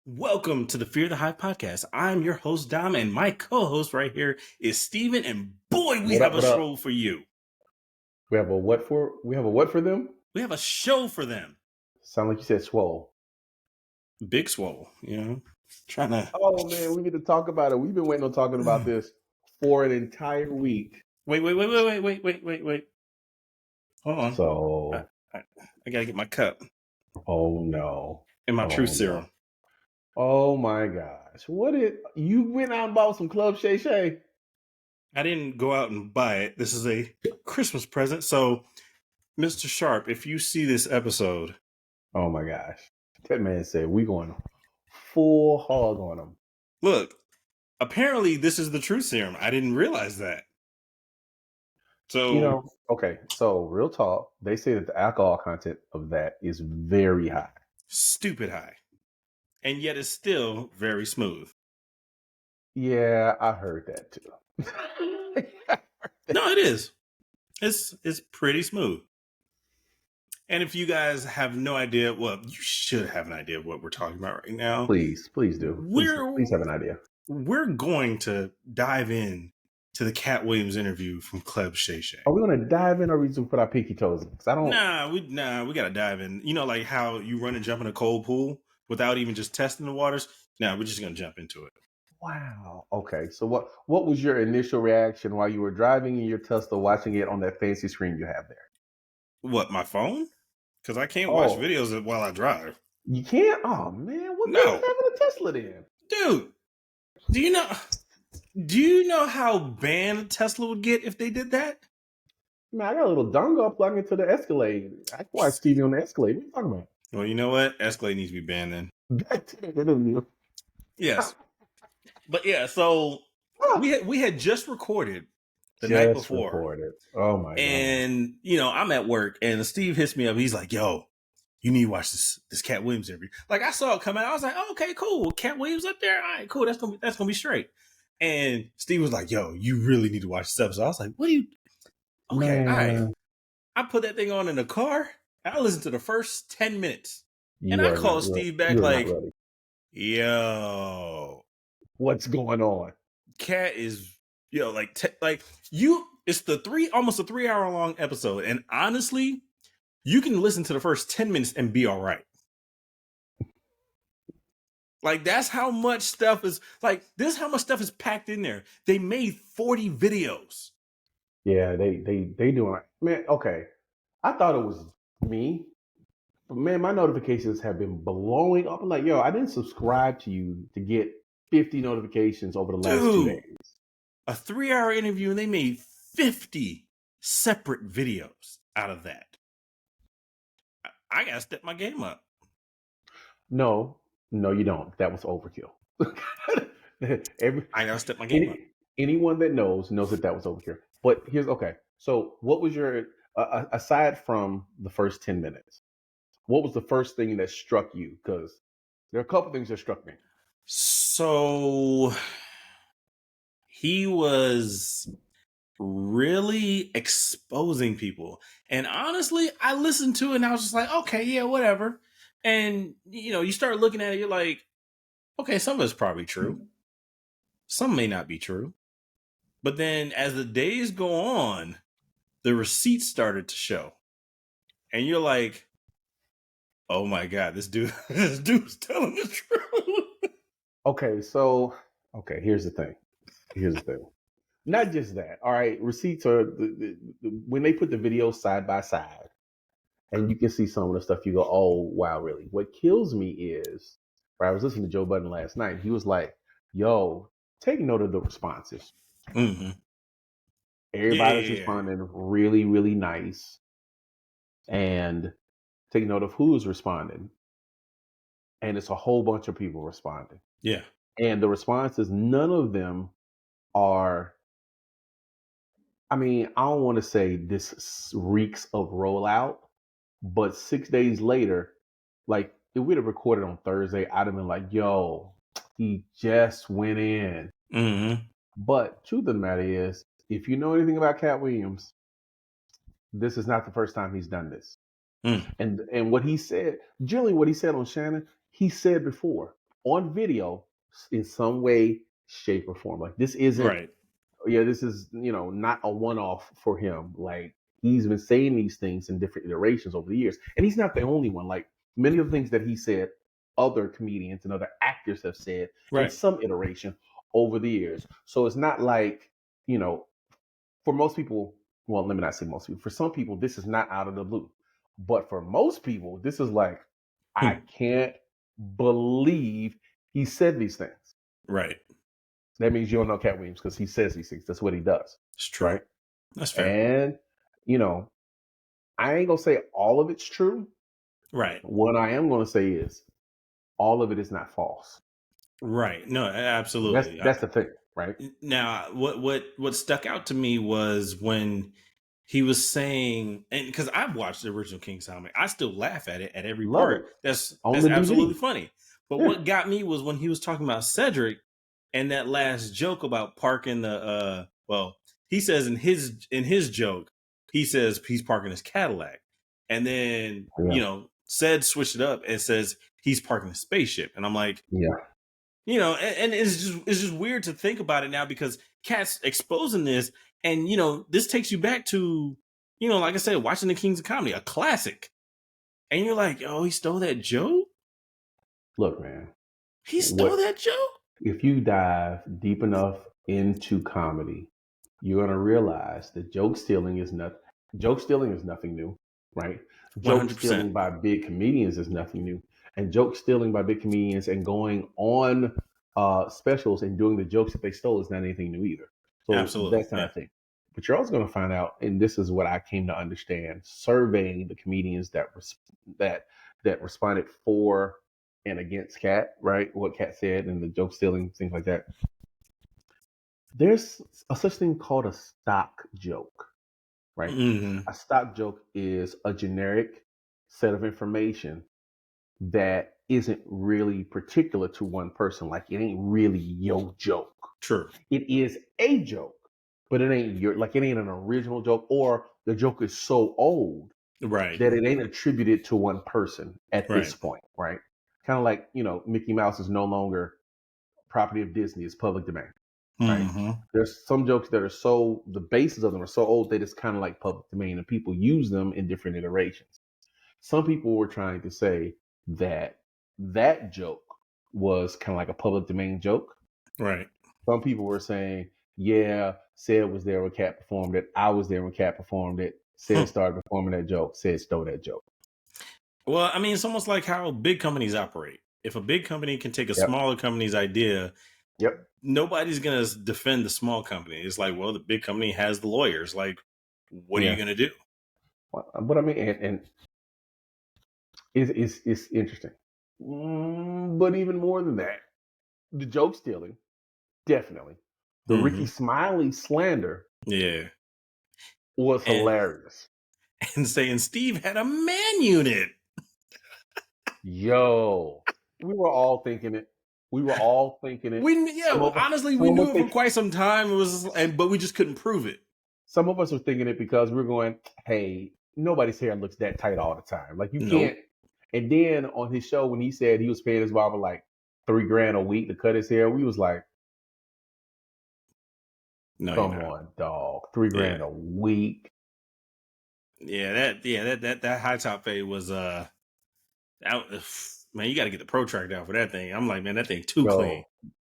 Welcome to the Fear the Hype podcast. I'm your host, Dom, and my co-host right here is Steven, and boy, we have a show for you. We have a what for them? We have a show for them. Sound like you said swole. Big swole, you know. Trying to. Oh man, we need to talk about it. We've been waiting on talking about this for an entire week. Wait. Hold on. So I gotta get my cup. Oh no. And my truth serum. Oh my gosh. You went out and bought some Club Shay? I didn't go out and buy it. This is a Christmas present. So, Mr. Sharp, if you see this episode. Oh my gosh. That man said we going full hog on him. Look, apparently this is the truth serum. I didn't realize that. So, okay. So real talk, they say that the alcohol content of that is very high. Stupid high. And yet it's still very smooth. Yeah, I heard that too. No, it is. It's pretty smooth. And if you guys have no idea, well, you should have an idea of what we're talking about right now. Please do. Please have an idea. We're going to dive in to the Katt Williams interview from Club Shay. Are we going to dive in, or are we just put our pinky toes in? Because I don't. We got to dive in. You know, like how you run and jump in a cold pool without even just testing the waters. We're just going to jump into it. Wow. Okay. So what was your initial reaction while you were driving in your Tesla, watching it on that fancy screen you have there? What, my phone? Because I can't watch videos while I drive. You can't? Oh man, what the hell is having a Tesla then? Dude, do you know how banned Tesla would get if they did that? Man, I got a little dongle plugged into the Escalade. I can watch TV on the Escalade. What are you talking about? Well, you know what? Escalade needs to be banned then. Yes. But yeah, so we had just recorded the night before. Oh my god. And I'm at work and Steve hits me up. He's like, yo, you need to watch this Katt Williams interview. Like, I saw it come out. I was like, oh, okay, cool. Katt Williams up there. All right, cool. That's gonna be straight. And Steve was like, yo, you really need to watch this episode. I was like, what do you? Okay, all right. I put that thing on in the car. I listened to the first 10 minutes. And I called Steve back like, yo, what's going on? Katt is, it's almost a 3 hour long episode. And honestly, you can listen to the first 10 minutes and be all right. Like, that's how much stuff is, this is how much stuff is packed in there. They made 40 videos. Yeah, they doing it. Man, okay. I thought it was me. But man, my notifications have been blowing up. I'm like, yo, I didn't subscribe to you to get 50 notifications over the last 2 days. A 3 hour interview, and they made 50 separate videos out of that. I gotta step my game up. No, you don't. That was overkill. I gotta step my game up. Anyone that knows that was overkill. But okay. So what was your, aside from the first 10 minutes, what was the first thing that struck you? Because there are a couple things that struck me. So he was really exposing people. And honestly, I listened to it and I was just like, okay, yeah, whatever. And, you start looking at it, you're like, okay, some of it's probably true. Some may not be true. But then as the days go on, the receipts started to show. And you're like, oh my God, this dude's telling the truth. Okay, so, here's the thing. Not just that. All right, receipts are, when they put the videos side by side, and you can see some of the stuff, you go, oh, wow, really? What kills me is, I was listening to Joe Budden last night. He was like, yo, take note of the responses. Mm-hmm. Everybody's responding really, really nice. And take note of who's responding. And it's a whole bunch of people responding. Yeah. And the responses, none of them are, I don't want to say this reeks of rollout, but 6 days later, like, if we'd have recorded on Thursday, I'd have been like, yo, he just went in. Mm-hmm. But truth of the matter is, if you know anything about Katt Williams, this is not the first time he's done this. And what he said, generally what he said on Shannon, he said before. on video in some way, shape, or form. Like this isn't, Right. this is, not a one-off for him. Like he's been saying these things in different iterations over the years, and he's not the only one. Like many of the things that he said, other comedians and other actors have said in Right. some iteration over the years. So it's not like, for most people, well, let me not say most people. For some people, this is not out of the blue. But for most people, this is like, I can't believe he said these things. Right. That means you don't know Katt Williams because he says these things. That's what he does. It's true. Right. That's fair. And, I ain't going to say all of it's true. Right. What I am going to say is all of it is not false. Right. No, absolutely. That's the thing. Right. Now, what stuck out to me was when he was saying, and because I've watched the original King Solomon, I still laugh at it at every Love part. it. That's On the absolutely DVD. funny. But Yeah. what got me was when he was talking about Cedric and that last joke about parking the he says in his joke, he says he's parking his Cadillac. And then, Ced switched it up and says he's parking a spaceship. And I'm like, Yeah. And it's just weird to think about it now because Katt's exposing this, and this takes you back to, like I said, watching the Kings of Comedy, a classic, and you're like, oh, he stole that joke. Look, man, he stole that joke. If you dive deep enough into comedy, you're gonna realize that joke stealing is nothing new, right? Joke 100%. stealing by big comedians is nothing new. And joke stealing by big comedians and going on specials and doing the jokes that they stole is not anything new either. So Absolutely. that's not a thing. But you're also going to find out, and this is what I came to understand, surveying the comedians that responded for and against Katt, right? What Katt said and the joke stealing, things like that. There's a such thing called a stock joke, right? Mm-hmm. A stock joke is a generic set of information that isn't really particular to one person. Like it ain't really your joke. True. It is a joke, but it ain't it ain't an original joke, or the joke is so old right that it ain't attributed to one person at right. this point, right? Kind of like, Mickey Mouse is no longer property of Disney, it's public domain. Right. Mm-hmm. There's some jokes that are the bases of them are so old that it's kind of like public domain and people use them in different iterations. Some people were trying to say that joke was kind of like a public domain joke. Right. Some people were saying, yeah, Ced was there when Katt performed it. I was there when Katt performed it. Ced started performing that joke. Ced stole that joke. Well, I mean, it's almost like how big companies operate. If a big company can take a smaller company's idea, nobody's going to defend the small company. It's like, well, the big company has the lawyers. Like, what are you going to do? But I mean, and it's interesting. But even more than that, the joke stealing, definitely. The Ricky Smiley slander was hilarious. And saying Steve had a man unit. Yo, we were all thinking it. Honestly, we knew it for quite some time. But we just couldn't prove it. Some of us were thinking it because we were going, hey, nobody's hair looks that tight all the time. Like you can't. And then on his show, when he said he was paying his barber like $3,000 a week to cut his hair, we was like, come on, dog, $3,000 a week. Yeah, that high top fade was man, you got to get the protractor out for that thing. I'm like, man, that thing too clean.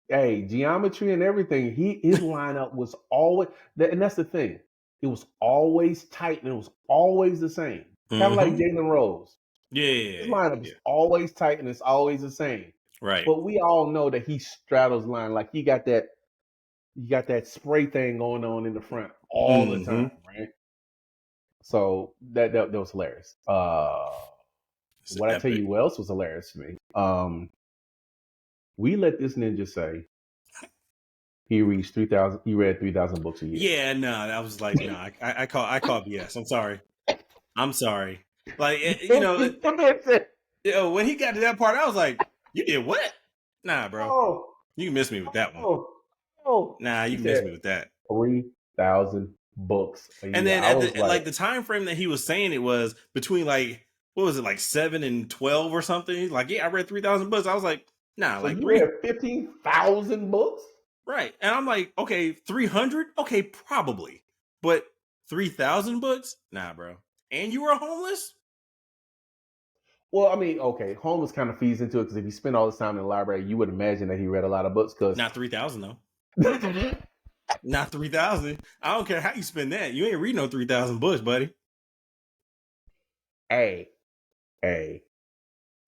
Hey, geometry and everything. His lineup was always, and that's the thing. It was always tight and it was always the same. Kind of like Jalen Rose. Yeah, his lineup is always tight and it's always the same. Right. But we all know that he straddles line. Like you got that spray thing going on in the front all the time, right? So that was hilarious. What I tell you what else was hilarious to me. We let this ninja say he reads 3,000. He read 3,000 books a year. Yeah, no, I was like, no, I call BS. I'm sorry. Like when he got to that part, I was like, you did what? Nah, bro. You can miss me with that one. Nah, you can miss me with that. 3,000 books a year. And then at the time frame that he was saying it was between like, what was it, like 7 and 12 or something? Like, yeah, I read 3,000 books. I was like, Nah, So like you three. read 15,000 books? Right. And I'm like, okay, 300? Okay, probably. But 3,000 books? Nah, bro. And you were homeless? Well, I mean, okay, homeless kind of feeds into it because if you spend all this time in the library, you would imagine that he read a lot of books. Because Not 3,000, though. Not 3,000. I don't care how you spend that. You ain't reading no 3,000 books, buddy. hey,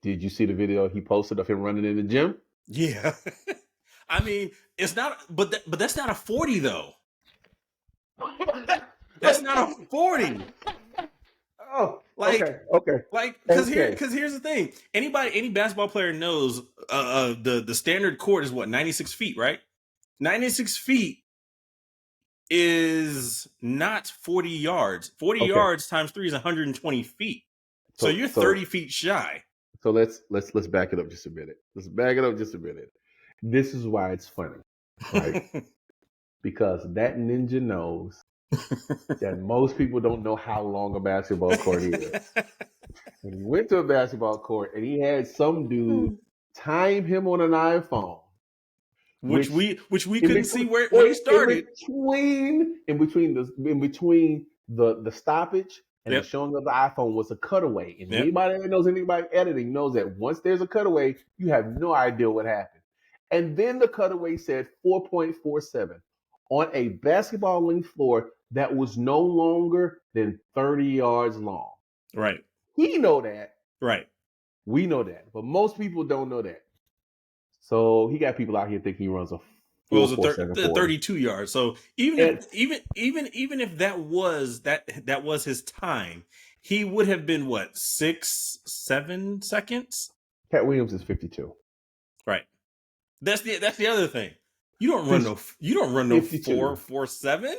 did you see the video he posted of him running in the gym? Yeah. I mean, it's not, but that's not a 40, though. That's not a 40. Oh, Like, okay. because here's the thing. Any basketball player knows the standard court is what, 96 feet, right? 96 feet is not 40 yards. 40 yards times 3 is 120 feet. So you're 30 feet shy. So let's back it up just a minute. Let's back it up just a minute. This is why it's funny, right? Because that ninja knows that most people don't know how long a basketball court is. And he went to a basketball court and he had some dude time him on an iPhone. Which we couldn't see where he started. In between the stoppage and the showing of the iPhone was a cutaway. And anybody that knows anybody editing knows that once there's a cutaway, you have no idea what happened. And then the cutaway said 4.47 on a basketball length floor that was no longer than 30 yards long. Right. He know that. Right. We know that. But most people don't know that. So he got people out here thinking he runs a 32 yards. So even if that was his time, he would have been what, 6-7 seconds? Katt Williams is 52. Right. That's the other thing. You don't run no 4.47.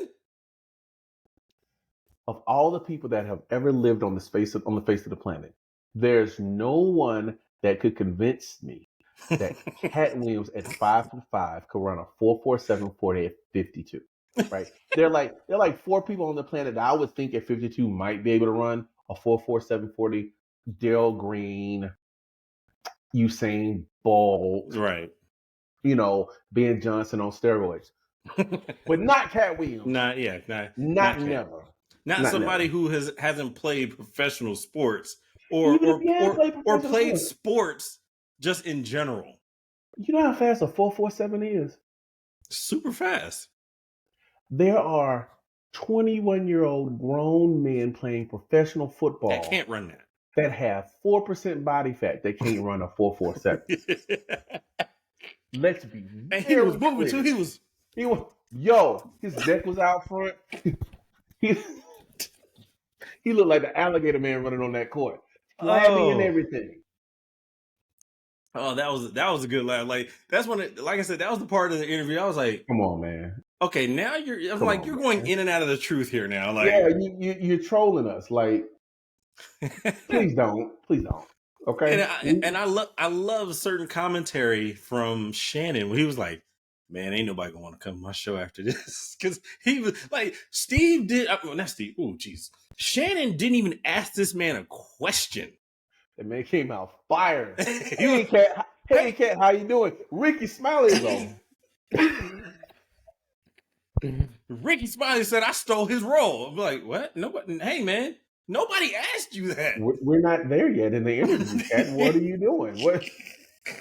Of all the people that have ever lived on the face of the planet, there's no one that could convince me that Katt Williams at 5'5" could run a 4.47 40 at 52. Right? They're like four people on the planet that I would think at 52 might be able to run a 4.47 40. Darryl Green, Usain Bolt, right? You know, Ben Johnson on steroids, but not Katt Williams. Not never. Not somebody never. who hasn't played professional sports or played sports just in general. You know how fast a 4.47 is? Super fast. There are 21-year-old grown men playing professional football that can't run that. That have 4% body fat. They can't run a 4.47. Let's be and he was moving too. He was his neck was out front. He looked like the alligator man running on that court. Flabby and everything. Oh, that was a good laugh. Like that's when like I said, that was the part of the interview. I was like, come on, man. Okay, now you're going in and out of the truth here now. Like, yeah, you're trolling us. Like, please don't. Okay. And I love certain commentary from Shannon when he was like, "Man, ain't nobody gonna want to come to my show after this," because he was like, Steve did not Steve. Oh, jeez, Shannon didn't even ask this man a question. The man came out fired. Hey, Katt, how you doing? Ricky Smiley is on. Ricky Smiley said I stole his role. I'm like, what? Nobody. Hey, man, nobody asked you that. We're not there yet in the interview, Katt. What are you doing?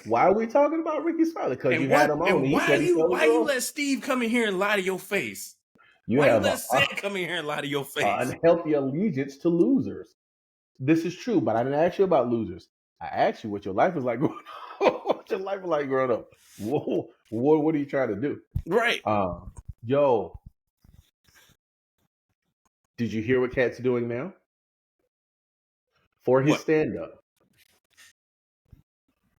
Why are we talking about Ricky Smiley? Because you had him on. Why you let Steve come in here and lie to your face? Why you let Sid come in here and lie to your face? Unhealthy allegiance to losers. This is true, but I didn't ask you about losers. I asked you what your life was like growing up. What your life was like growing up. Whoa, what are you trying to do? Right. Yo, did you hear what Katt's doing now? For his stand-up.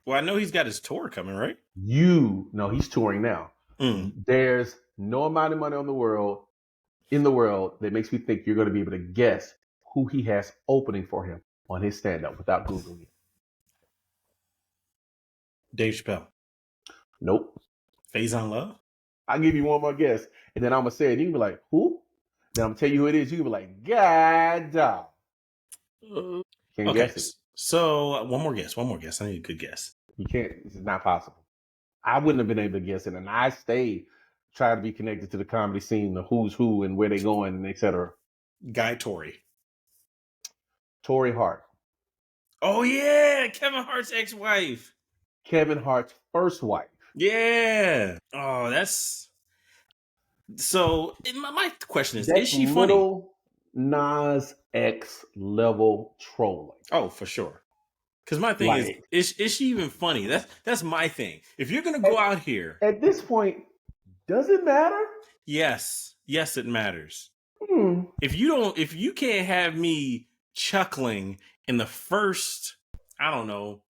Well, I know he's got his tour coming, right? No, he's touring now. There's no amount of money in the world that makes me think you're going to be able to guess who he has opening for him on his stand-up without Googling it. Dave Chappelle. Nope. Faison Love? I'll give you one more guess, and then I'm going to say it. You can be like, who? Then I'm going to tell you who it is. You can be like, God dog. Can't guess it. So, one more guess. I need a good guess. You can't. It's not possible. I wouldn't have been able to guess it. And I stay trying to be connected to the comedy scene, the who's who and where they going and etc. Guy Tori. Tori Hart. Oh yeah, Kevin Hart's ex-wife. Kevin Hart's first wife. Yeah. Oh, that's so. My question is That's she funny? little Nas X level trolling. Oh, for sure. Because my thing Like, is she even funny? That's my thing. If you're gonna go out here, at this point, does it matter? yes, it matters. Hmm. If you can't have me chuckling in the first, I don't know,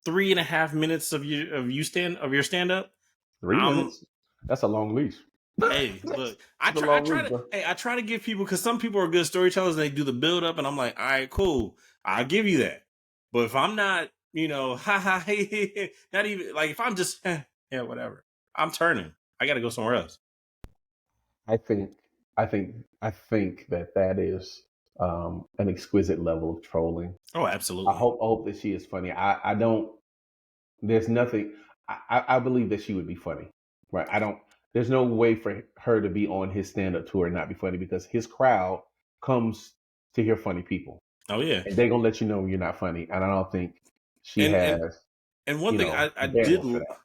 3.5 minutes of your stand up, 3 minutes? That's a long leash. hey, look, I That's a try long leash, to bro. I try to give people, because some people are good storytellers and they do the build up, and I'm like, all right, cool, I'll give you that. But if I'm not, ha ha, hey, not even like if I'm just yeah, whatever, I'm turning. I got to go somewhere else. I think that is an exquisite level of trolling. Oh, absolutely. I hope that she is funny. I don't. There's nothing. I believe that she would be funny, right? I don't. There's no way for her to be on his stand up tour and not be funny, because his crowd comes to hear funny people, Oh yeah, and they're gonna let you know you're not funny. And I don't think she and and has, and one thing I the did. bandwidth for that.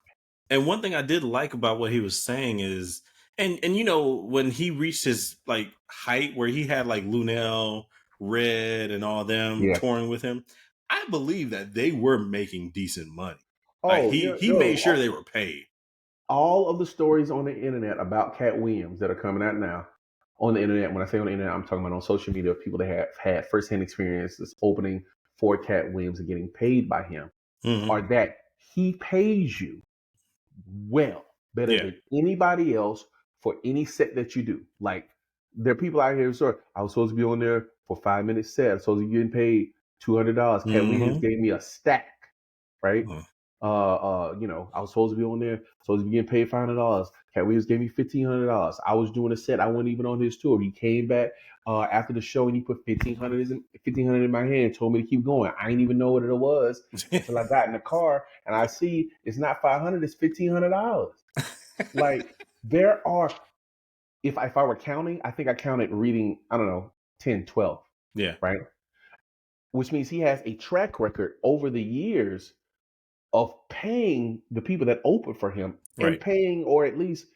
And one thing I did like about what he was saying is, and when he reached his like height where he had like Lunel, Red, and all them Yeah. touring with him, I believe that they were making decent money. Like Oh, he made sure they were paid. all of the stories on the internet about Katt Williams that are coming out now on the internet. When I say on the internet, I'm talking about on social media, people that have had firsthand experiences opening for Katt Williams and getting paid by him, Mm-hmm. are that he pays you well, better Yeah. than anybody else for any set that you do. Like, there are people out here who say, I was supposed to be on there for 5 minutes set. I was supposed to be getting paid $200. Katt Williams Mm-hmm. gave me a stack, right? I was supposed to be on there, supposed to be getting paid $500. Katt Williams gave me $1,500. I was doing a set. I wasn't even on his tour. He came back after the show and he put $1,500 in my hand, told me to keep going. I didn't even know what it was until I got in the car and I see it's not $500, it's $1,500. Like, there are, if I were counting, I think I counted reading, I don't know, 10, 12. Yeah. Right. Which means he has a track record over the years of paying the people that open for him, and Right. paying, or at least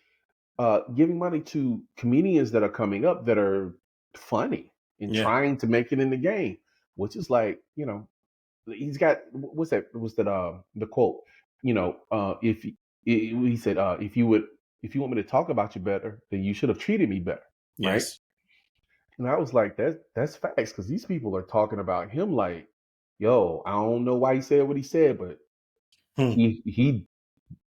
giving money to comedians that are coming up that are funny and Yeah. trying to make it in the game, which is like, he's got, what's that? Was that the quote? If he said, if you want me to talk about you better, then you should have treated me better, right? Yes. And I was like, that's facts, because these people are talking about him like, yo, I don't know why he said what he said, but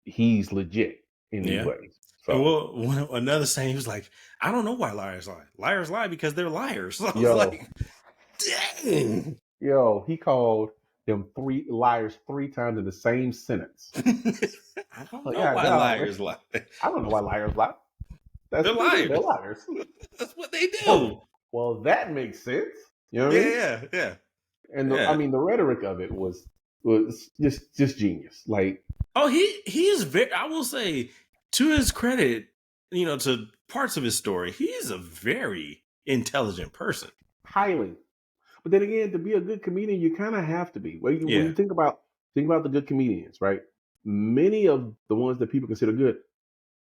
he's legit in these Yeah. ways. And So, another saying, he was like, I don't know why liars lie. Liars lie because they're liars. So I was yo, like, dang. he called them three liars 3 times in the same sentence. I don't Like, know yeah, why God, liars lie. I don't know why liars lie. That's They're what they do. They're liars. liars. That's what they do. Well, that makes sense. You know what I mean? Yeah. And Yeah. the rhetoric of it was just genius. Like, Oh, he is very, I will say, to his credit, to parts of his story, he is a very intelligent person. highly. But then again, to be a good comedian, you kind of have to be. When Yeah. you think about the good comedians, right? Many of the ones that people consider good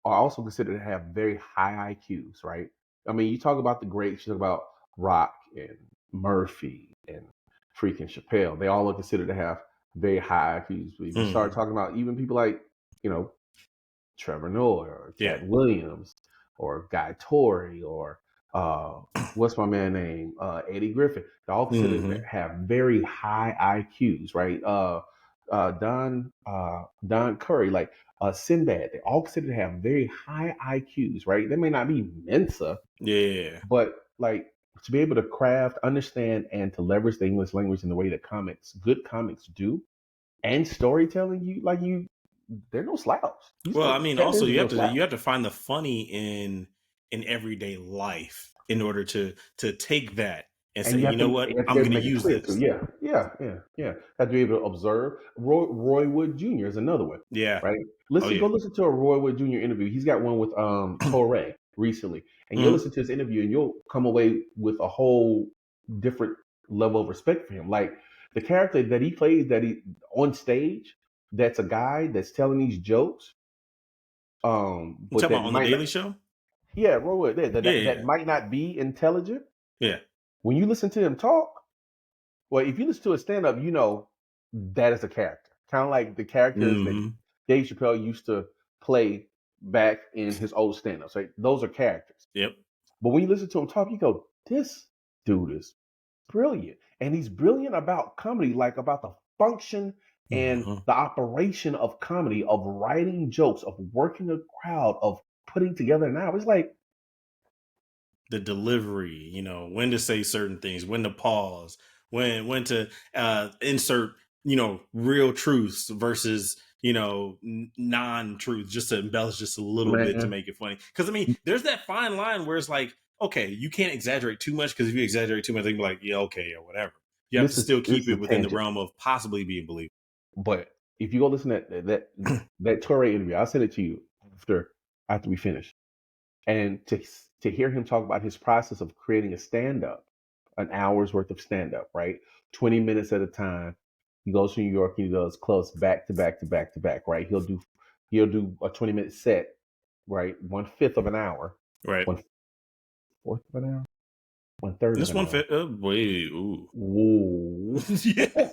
are also considered to have very high IQs, right? I mean, you talk about the greats, you talk about Rock and Murphy and freaking Chappelle. They all are considered to have very high IQs. If you start talking about even people like, Trevor Noah or Katt Williams or Guy Tori or what's my man name? Eddie Griffin. They're all considered to have very high IQs, right? Don Curry, like Sinbad, they're all considered to have very high IQs, right? They may not be Mensa, but like, to be able to craft, understand, and to leverage the English language in the way that good comics do, and storytelling, they're no slouch. Well, I mean, Katt also Williams is no slouch. you have to find the funny in everyday life in order to take that and say, And you know what, you have to I'm be able going to to make it use clear too. this. Yeah. Have to be able to observe. Roy Wood Jr. is another one, Yeah. right? Oh Go yeah. listen to a Roy Wood Jr. interview. He's got one with Torre recently, and you'll Mhm. listen to his interview, and you'll come away with a whole different level of respect for him. Like the character that he plays, that he on stage, that's a guy that's telling these jokes, You but talking that about on the might not. Daily Show? Yeah, Roy Wood, Yeah, that yeah, might not be intelligent. yeah. When you listen to him talk, well, if you listen to a stand up, you know that is a character. Kind of like the characters that Mm-hmm. Dave Chappelle used to play back in his old stand ups. Right? Those are characters. Yep. But when you listen to him talk, you go, this dude is brilliant. And he's brilliant about comedy, like about the function and Mm-hmm. the operation of comedy, of writing jokes, of working a crowd, of putting together an hour. It's like, The delivery, when to say certain things, when to pause, when to insert, real truths versus, non-truth, just to embellish just a little bit to man, make it funny. Because I mean, there's that fine line where it's like, okay, you can't exaggerate too much, because if you exaggerate too much, they can be like, yeah, okay, or whatever. You have to still this keep is it a within the tangent. realm of possibly being believable. But if you go listen to that Torre interview, I'll send it to you after we finish. And to hear him talk about his process of creating a stand up, an hour's worth of stand up, right? 20 minutes at a time. He goes to New York and he does clubs back to back to back to back, right? He'll do a 20-minute set, right? 1/5 of an hour, Right. 1/4 of an hour, 1/3 And of this an one hour. fit. Wait, ooh. Whoa. Yeah.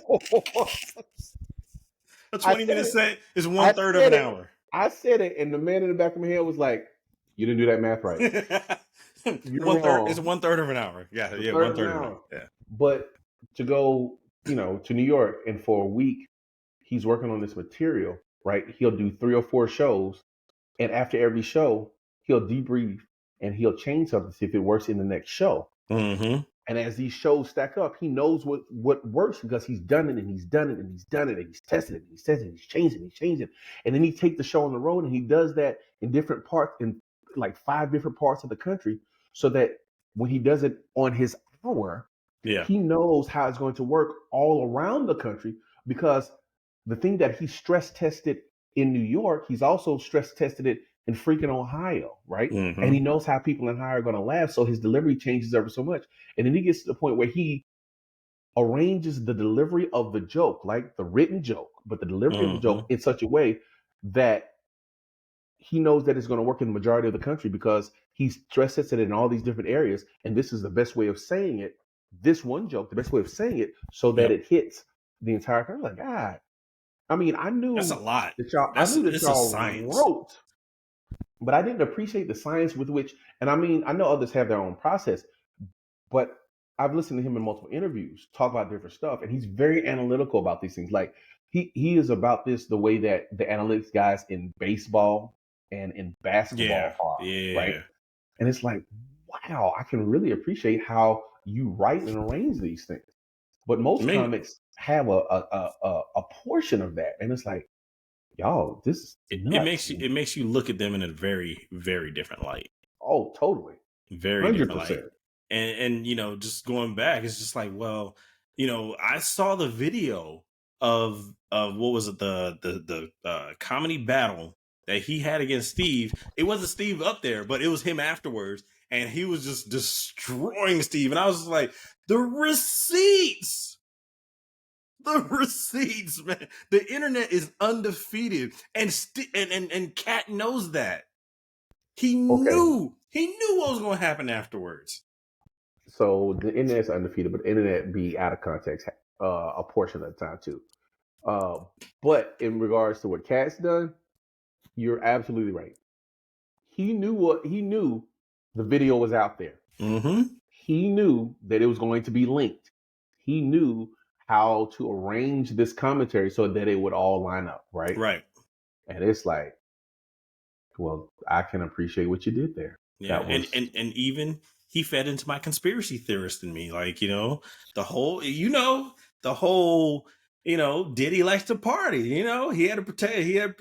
A I 20 said minute it. set is I 1/3 of said an it. hour. I said it, and the man in the back of my head was like, "You didn't do that math right. You're 1/3 is wrong. 1/3 of an hour. Yeah, A yeah, third one of an third of an hour. hour." Yeah. But to go, to New York, and for a week, he's working on this material. Right? He'll do 3 or 4 shows, and after every show, he'll debrief and he'll change something to see if it works in the next show. Mm-hmm. And as these shows stack up, he knows what works because he's done it and he's done it and he's done it and he's tested it and he's tested it, he's changed it, he's changed it. And then he takes the show on the road and he does that in different parts, in like 5 different parts of the country, so that when he does it on his hour, Yeah. he knows how it's going to work all around the country. Because the thing that he stress tested in New York, he's also stress tested it in freaking Ohio, right? And he Mm-hmm. knows how people in Ohio are going to laugh, so his delivery changes ever so much. And then he gets to the point where he arranges the delivery of the joke, like the written joke, but the delivery of the Mm-hmm. joke in such a way that he knows that it's going to work in the majority of the country, because he's stress tested it in all these different areas. And this is the best way of saying it. This one joke, the best way of saying it, so that Yep. it hits the entire country. Like, God, I mean, That's a lot. I knew that It's a y'all science. wrote, but I didn't appreciate the science with which. And I mean, I know others have their own process, but I've listened to him in multiple interviews talk about different stuff, and he's very analytical about these things. Like he is about this the way that the analytics guys in baseball and in Yeah. basketball are, right? Yeah. And it's like, wow, I can really appreciate how you write and arrange these things. But I most mean, comics have a portion of that, and it's like, y'all, this is it nuts. makes you look at them in a very, very different light. Oh, totally, Very hundred different light. percent. And just going back, it's just like, well, I saw the video of what was it, the comedy battle that he had against Steve. It wasn't Steve up there, but it was him afterwards, and he was just destroying Steve. And I was just like, the receipts. The receipts, man. The internet is undefeated, and and Katt knows that. Okay, He knew what was going to happen afterwards. so the internet's undefeated, but the internet be out of context a portion of the time too. Uh, but in regards to what Cat's done, you're absolutely right. He knew. The video was out there. Mm-hmm. He knew that it was going to be linked. He knew how to arrange this commentary so that it would all line up, right? Right. And it's like, well, I can appreciate what you did there. Yeah. That was And even he fed into my conspiracy theorist in me. Like, the whole, the whole, Diddy likes to party, he had to protect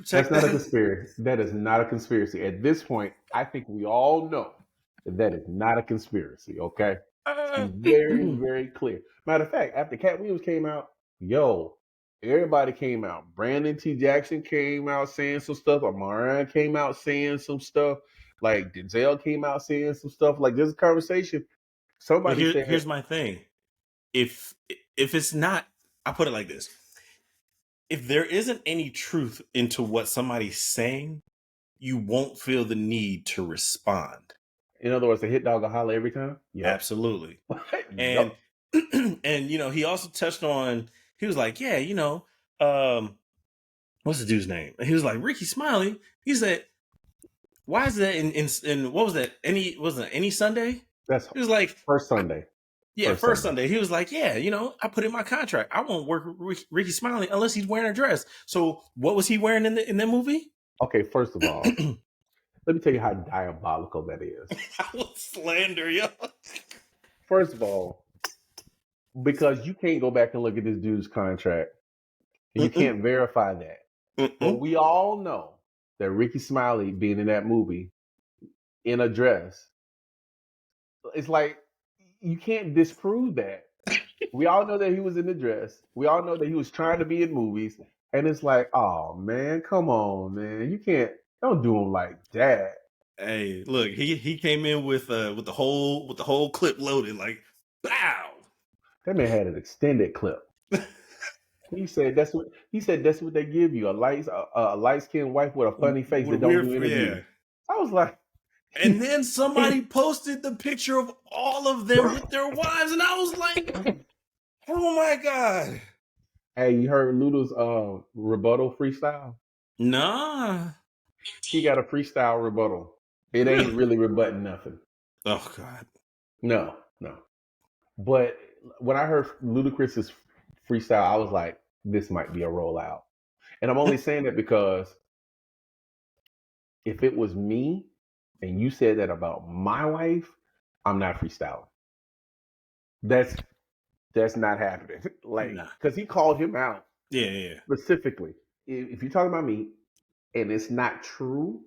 that's not a that. conspiracy. That is not a conspiracy. At this point, I think we all know that that is not a conspiracy. Okay. Be very, very clear. Matter of fact, after Katt Williams came out, everybody came out. Brandon T. Jackson came out saying some stuff. Amaran came out saying some stuff. Like Denzel came out saying some stuff. Like there's a conversation. But Somebody said, here's my thing. If it's not, I put it like this: if there isn't any truth into what somebody's saying, you won't feel the need to respond. in other words, the hit dog will holler every time. Yep. Absolutely. And Yep. and he also touched on, he was like, yeah, what's the dude's name? And he was like, Ricky Smiley. He said, why is that in what was that? Any Sunday? That's He was like, first Sunday. yeah, first Sunday. He was like, yeah, I put in my contract. I won't work with Ricky Smiley unless he's wearing a dress. So what was he wearing in that movie? Okay, first of all, let me tell you how diabolical that is. I will slander you. First of all, because you can't go back and look at this dude's contract, and you can't verify that. But we all know that Ricky Smiley being in that movie in a dress, it's like you can't disprove that. We all know that he was in the dress. We all know that he was trying to be in movies, and it's like, oh man, come on, man, don't do him like that. Hey, look, he came in with the whole clip loaded, like, bow. That man had an extended clip. He said that's what they give you, a light skinned wife with a funny face that don't do interviews. Yeah. I was like, and then somebody posted the picture of all of them with their wives, and I was like, oh my God. Hey, you heard Luda's rebuttal freestyle? Nah. He got a freestyle rebuttal. It ain't really rebutting nothing. Oh God. No. But when I heard Ludacris's freestyle, I was like, this might be a rollout. And I'm only saying that because if it was me and you said that about my wife, I'm not freestyling. That's not happening. Like, because he called him out. Yeah. Specifically. If you're talking about me and it's not true,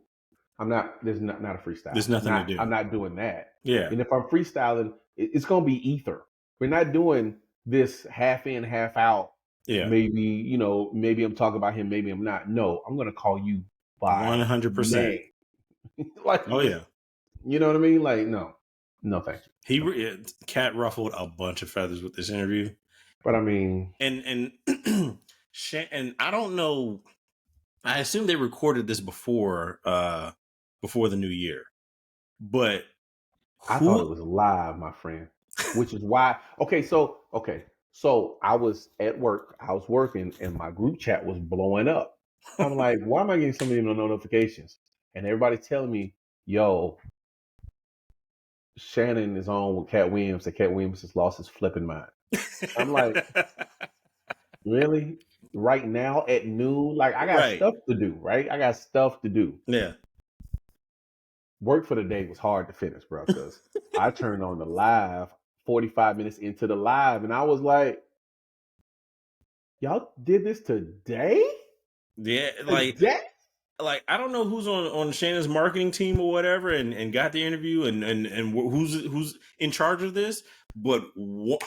there's not a freestyle. There's nothing to do. I'm not doing that. Yeah. And if I'm freestyling, it's going to be ether. We're not doing this half in, half out. Yeah. Maybe I'm talking about him, maybe I'm not. No, I'm going to call you by 100%. Like, oh yeah. You know what I mean? Like, no, thank you. Katt ruffled a bunch of feathers with this interview. But I mean, and I don't know. I assume they recorded this before the new year, but I thought it was live, my friend. Which is why. Okay, so I was at work. I was working, and my group chat was blowing up. I'm like, why am I getting so many notifications? And everybody's telling me, yo, Shannon is on with Katt Williams, and Katt Williams has lost his flipping mind. I'm like, really? Right now at noon? Like, I got stuff to do, right? I got stuff to do. Yeah. Work for the day was hard to finish, bro, because I turned on the live 45 minutes into the live, and I was like, y'all did this today? Yeah, today? Like I don't know who's on Shannon's marketing team or whatever, and got the interview, and who's in charge of this. But what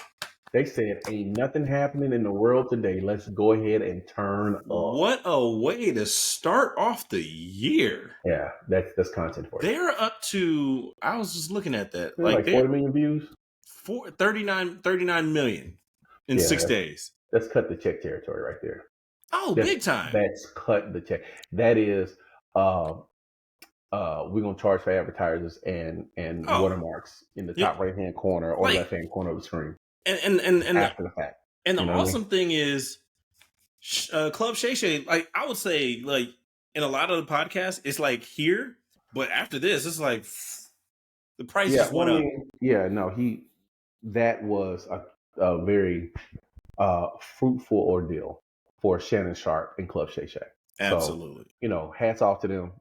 they said, ain't nothing happening in the world today. Let's go ahead and turn up. What a way to start off the year! Yeah, that's content for you. They're up to. I was just looking at that, like 40 million views. 39 million in 6 days. That's cut the check territory right there. Oh, big time. That's cut the check. That is, we're gonna charge for advertisers and watermarks in the top right hand corner or left hand corner of the screen. And after the fact. And the awesome thing is, Club Shay, like I would say, like in a lot of the podcasts, it's like here, but after this, it's like the price just went up. Yeah, no, that was a very fruitful ordeal for Shannon Sharp and Club Shay. Absolutely. So, hats off to them.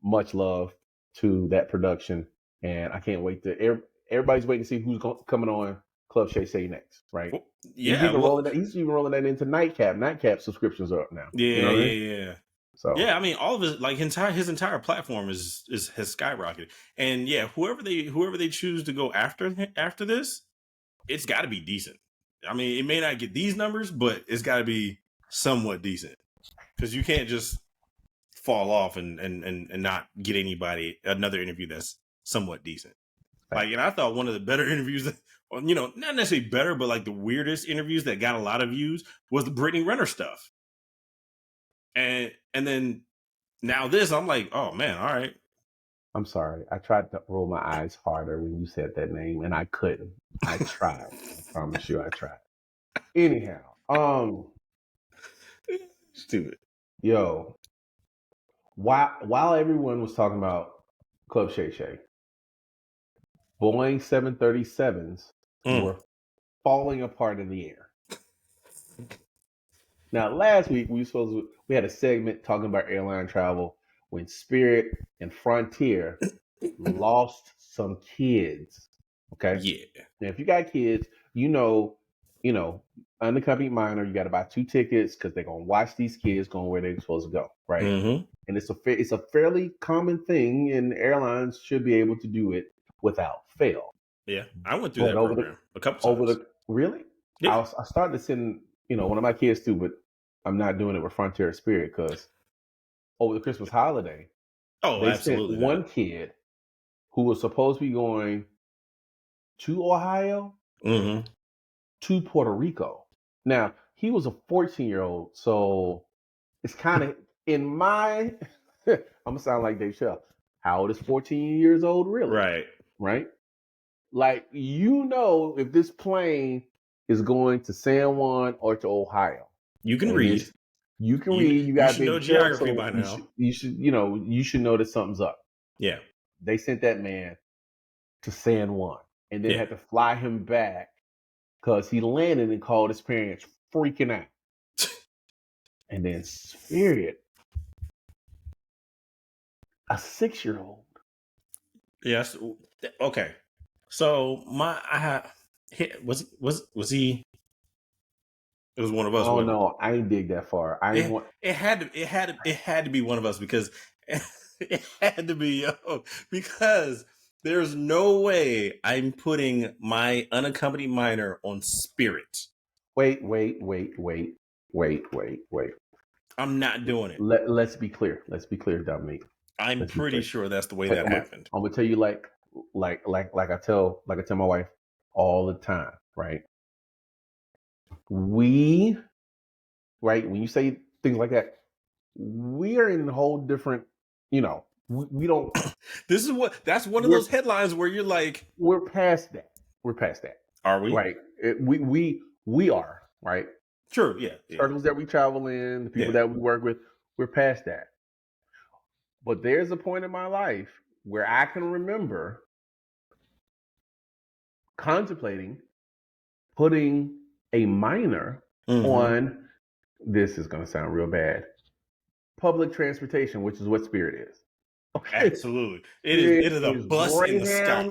Much love to that production, and I can't wait to. Everybody's waiting to see who's coming on Club Shay next, right? Well, yeah, he's even rolling that into Nightcap. Nightcap subscriptions are up now. Yeah, yeah. So yeah, I mean, all of his like his entire platform is has skyrocketed, and yeah, whoever they choose to go after this, it's got to be decent. I mean, it may not get these numbers, but it's got to be somewhat decent because you can't just fall off and not get another interview that's somewhat decent. Like, and I thought one of the better interviews, not necessarily better, but like the weirdest interviews that got a lot of views was the Brittany Renner stuff. And then now this, I'm like, oh man, all right. I'm sorry. I tried to roll my eyes harder when you said that name, and I couldn't. I tried. I promise you, I tried. Anyhow, Stupid. yo, while everyone was talking about Club Shay, Boeing 737s were falling apart in the air. Now, last week we had a segment talking about airline travel when Spirit and Frontier lost some kids. Okay. Yeah. Now, if you got kids, unaccompanied minor, you got to buy 2 tickets because they're gonna watch these kids going where they're supposed to go, right? Mm-hmm. And it's a fairly common thing, and airlines should be able to do it without fail. Yeah, I went through that program a couple times. Really? Yeah. I started to send one of my kids too, but I'm not doing it with Frontier or Spirit because over the Christmas holiday, they absolutely sent one kid who was supposed to be going to Ohio to Puerto Rico. Now, he was a 14-year-old, so it's kind of in my I'm gonna sound like Dave Chappelle. How old is 14 years old really? Right? Like, if this plane is going to San Juan or to Ohio. You can read. You can read. You got to know geography by now. You should know that something's up. Yeah. They sent that man to San Juan and then had to fly him back because he landed and called his parents freaking out. And then Spirit, a 6-year-old. Yes. Okay. So was he? It was one of us. Oh no, I ain't dig that far. It had to be one of us because it had to be because there's no way I'm putting my unaccompanied minor on Spirit. Wait. I'm not doing it. Let's be clear, Dominique. I'm pretty sure that's the way that happened. I'm gonna tell you like I tell my wife all the time, right? When you say things like that, we are in a whole different, we don't. That's one of those headlines where you're like, we're past that. Are we? Right. We are, right? Sure. Yeah. Circles that we travel in, the people that we work with, we're past that. But there's a point in my life where I can remember contemplating putting a minor on, this is going to sound real bad, public transportation, which is what Spirit is. Okay. Absolutely. It is a bus in the sky.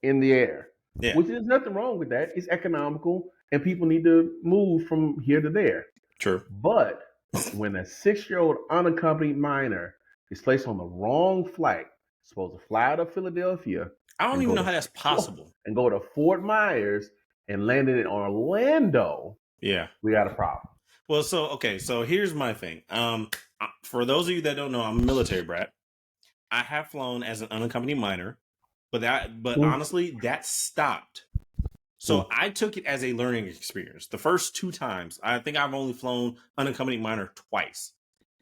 In the air. Yeah. Which is nothing wrong with that. It's economical and people need to move from here to there. True. But when a 6-year-old unaccompanied minor is placed on the wrong flight, supposed to fly out of Philadelphia. I don't even know how that's possible. And go to Fort Myers and landed in Orlando. Yeah. We got a problem. Well, so here's my thing. For those of you that don't know, I'm a military brat. I have flown as an unaccompanied minor, but honestly, that stopped. So I took it as a learning experience. The first 2 times, I think I've only flown unaccompanied minor twice.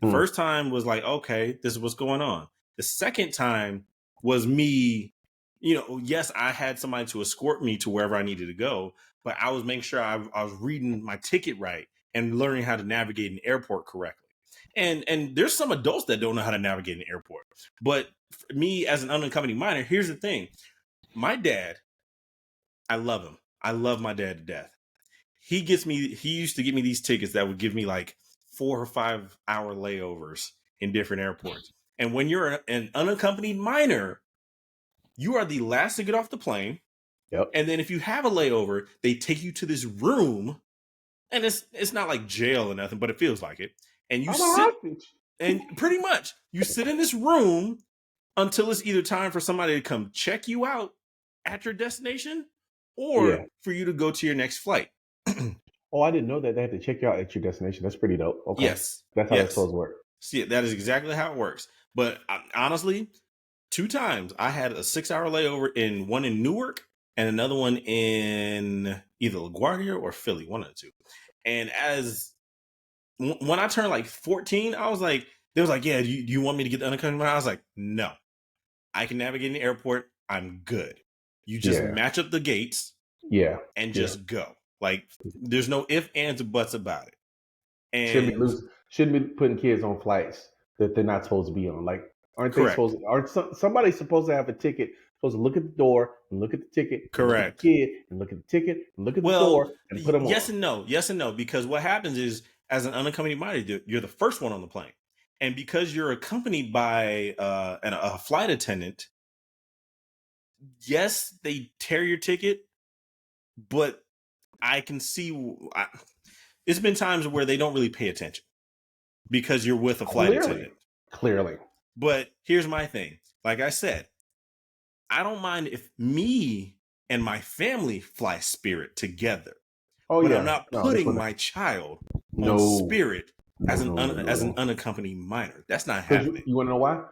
The first time was like, okay, this is what's going on. The second time was me, yes, I had somebody to escort me to wherever I needed to go, but I was making sure I was reading my ticket right and learning how to navigate an airport correctly. And there's some adults that don't know how to navigate an airport. But for me as an unaccompanied minor, here's the thing. My dad, I love him. I love my dad to death. He used to get me these tickets that would give me like 4 or 5 hour layovers in different airports. And when you're an unaccompanied minor, you are the last to get off the plane. Yep. And then if you have a layover, they take you to this room, and it's not like jail or nothing, but it feels like it. And you And pretty much, you sit in this room until it's either time for somebody to come check you out at your destination or for you to go to your next flight. Oh, I didn't know that they had to check you out at your destination. That's pretty dope. Okay. Yes. That's how that's supposed to work. See, that is exactly how it works. But honestly, 2 times I had a 6-hour layover in one in Newark and another one in either LaGuardia or Philly, one of the two. And when I turned like 14, I was like, they was like, yeah, do you want me to get the unaccompanied minor? I was like, no, I can navigate in the airport. I'm good. You just match up the gates and just go. Like, there's no ifs, ands, or buts about it. And shouldn't be putting kids on flights that they're not supposed to be on. Like, aren't they supposed to, somebody supposed to have a ticket, supposed to look at the door and look at the ticket, correct, look at the kid and look at the ticket and look at the door and put them on. Yes and no, because what happens is, as an unaccompanied minor, you're the first one on the plane. And because you're accompanied by a flight attendant, yes, they tear your ticket, but I can see it's been times where they don't really pay attention because you're with a flight attendant. Clearly. But here's my thing. Like I said, I don't mind if me and my family fly Spirit together. But I'm not putting my child on Spirit as an unaccompanied minor. That's not happening. You want to know why?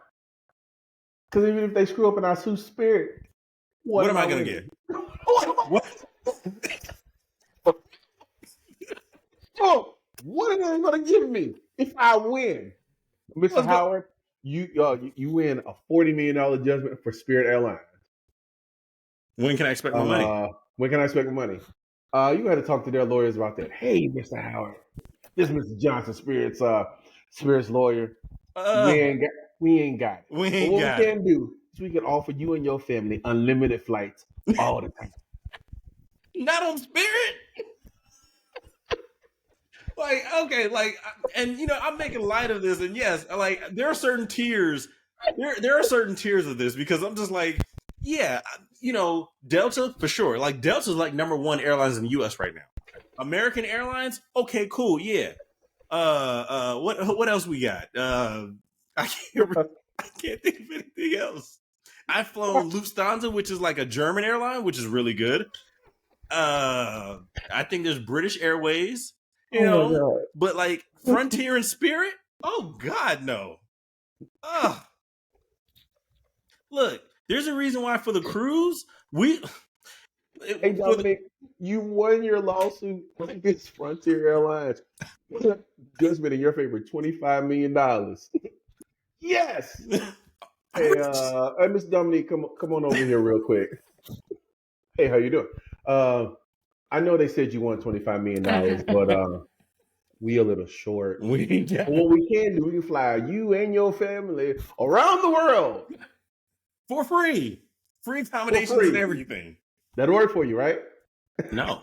Because even if they screw up in our Spirit, what am I going to get? What are they going to give me if I win? Mr. Howard, you win a $40 million judgment for Spirit Airlines. When can I expect my money? When can I expect my money? You got to talk to their lawyers about that. Hey, Mr. Howard, this is Mr. Johnson, Spirit's lawyer. We ain't got it. What we can do is we can offer you and your family unlimited flights all the time. Not on Spirit. Like, okay, like, and I'm making light of this, and yes, like, there are certain tiers. There are certain tiers of this because I'm just like, yeah, Delta for sure. Like, Delta's like #1 airlines in the U.S. right now. American Airlines, okay, cool, yeah. What else we got? I can't think of anything else. I've flown Lufthansa, which is like a German airline, which is really good. I think there's British Airways. But like Frontier and Spirit, oh God, no. Look, there's a reason why for the cruise hey Dominic, you won your lawsuit against Frontier Airlines. Judgment in your favor, $25 million. Yes. Hey, Miss Dominique, come on over here real quick. Hey, how you doing? I know they said you won $25 million, but we a little short. What we can do, we can fly you and your family around the world for free accommodations and everything. That'll work for you, right? No,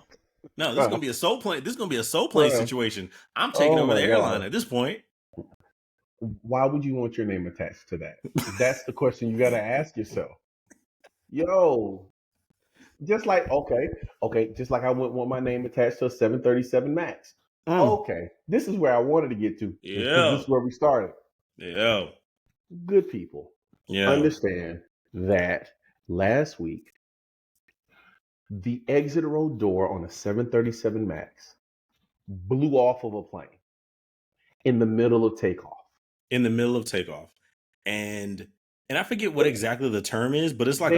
this is gonna be a soul plane. This is gonna be a soul plane situation. I'm taking over the airline at this point. Why would you want your name attached to that? That's the question you got to ask yourself. Yo. Just like, just like I wouldn't want my name attached to a 737 MAX. Okay, this is where I wanted to get to. Yeah. This is where we started. Yeah. Good people. Yeah. Understand that last week, the exit row door on a 737 MAX blew off of a plane in the middle of takeoff. And I forget what exactly the term is, but it's like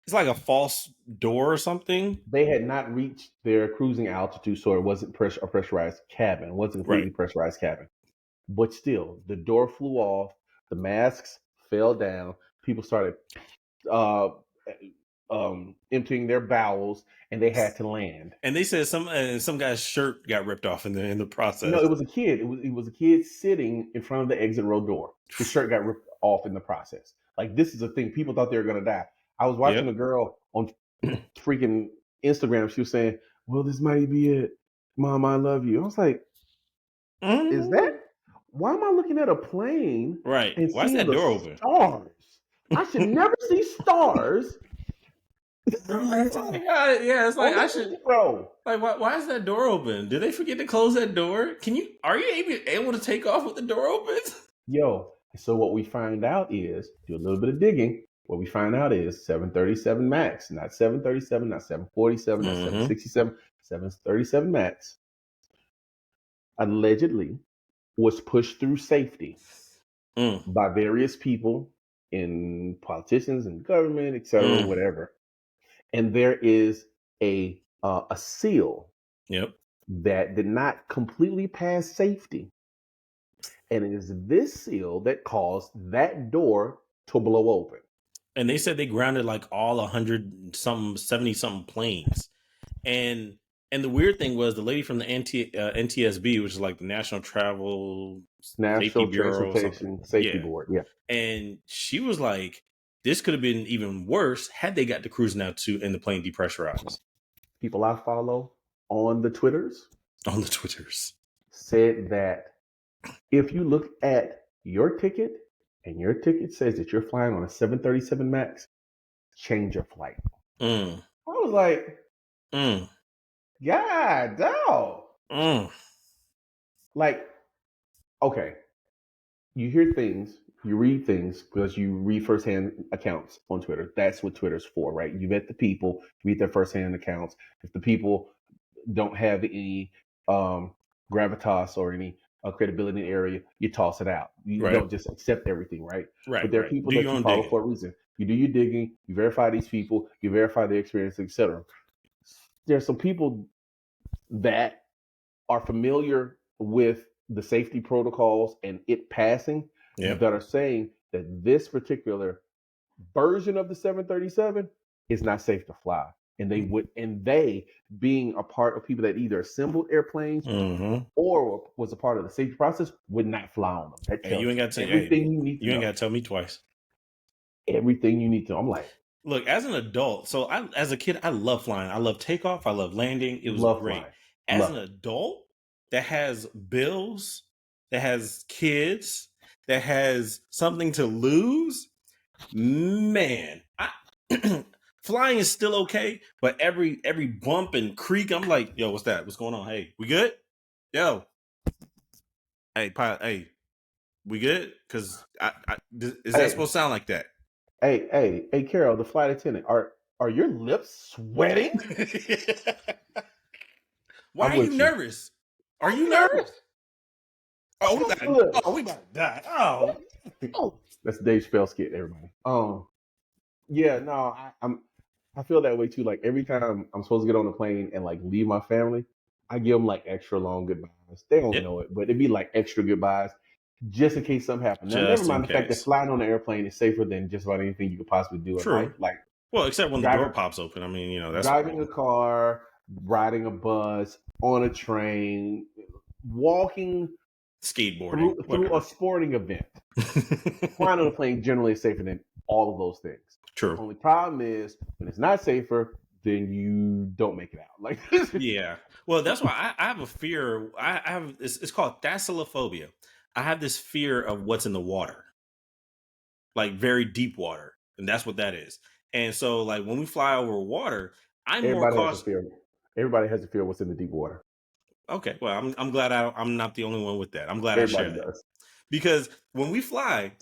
it's like a false door or something. They had not reached their cruising altitude, so it wasn't a pressurized cabin. It wasn't a completely pressurized cabin. But still, the door flew off. The masks fell down. People started emptying their bowels, and they had to land. And they said some guy's shirt got ripped off in the process. No, it was a kid. It was a kid sitting in front of the exit row door. His shirt got ripped off in the process. Like, this is a thing. People thought they were going to die. I was watching a girl on freaking Instagram. She was saying, well, this might be it. Mom, I love you. I was like, is that? Why am I looking at a plane? Right. And why is that door open? Stars. I should never see stars Yeah, it's like I should. Bro. Like, why is that door open? Did they forget to close that door? Are you able to take off with the door open? Yo, so what we find out is, do a little bit of digging. What we find out is 737 Max, not 737, not 747, not 767, 737 Max, allegedly was pushed through safety by various people in politicians and government, etc., whatever. And there is a seal Yep. that did not completely pass safety. And it is this seal that caused that door to blow open. And they said they grounded like all 100 something, 70 something planes. And the weird thing was the lady from the NTSB, which is like the National National Bureau Transportation Safety Board. Yeah. And she was like, this could have been even worse had they got to cruising out to and the plane depressurized. People I follow on the Twitters said that if you look at your ticket and your ticket says that you're flying on a 737 Max, change your flight. I was like, God, dog. Like, okay, you hear things, you read things because you read firsthand accounts on Twitter. That's what Twitter's for, right? You vet the people, read their firsthand accounts. If the people don't have any gravitas or any credibility in the area, you toss it out. You don't just accept everything, right? But there are people that you follow for a reason. You do your digging, you verify these people, you verify their experience, etc. There's some people that are familiar with the safety protocols and it passing that are saying that this particular version of the 737 is not safe to fly. And they being a part of people that either assembled airplanes or was a part of the safety process would not fly on them. You ain't got to everything you need to know. You ain't got to tell me twice. Everything you need to know. I'm like, look, as an adult, as a kid, I love flying. I love takeoff. I love landing. It was great. Flying. As an adult that has bills, that has kids, that has something to lose, man, flying is still okay, but every bump and creak, I'm like, yo, what's that? What's going on? Hey, we good? Yo, hey, pilot, hey, we good? Because is that supposed to sound like that? Hey, Carol, the flight attendant, are your lips sweating? Why are you nervous? Are you nervous? Oh, we about to die. Oh, that's Dave Chappelle skit, everybody. Yeah, no, I feel that way too. Like every time I'm supposed to get on the plane and like leave my family, I give them like extra long goodbyes. They don't know it, but it'd be like extra goodbyes just in case something happens. Now, never mind the fact that flying on an airplane is safer than just about anything you could possibly do in life. Like, well, except when the door pops open. I mean, that's driving a car, riding a bus, on a train, walking, skateboarding through a sporting event. Flying on a plane generally is safer than all of those things. True. The only problem is when it's not safer, then you don't make it out. Like, yeah. Well, that's why I have a fear. I have it's called thalassophobia. I have this fear of what's in the water, like very deep water, and that's what that is. And so, like when we fly over water, more cautious. Everybody has a fear of what's in the deep water. Okay, well, I'm glad I'm not the only one with that. I'm glad everybody I share that. Because when we fly,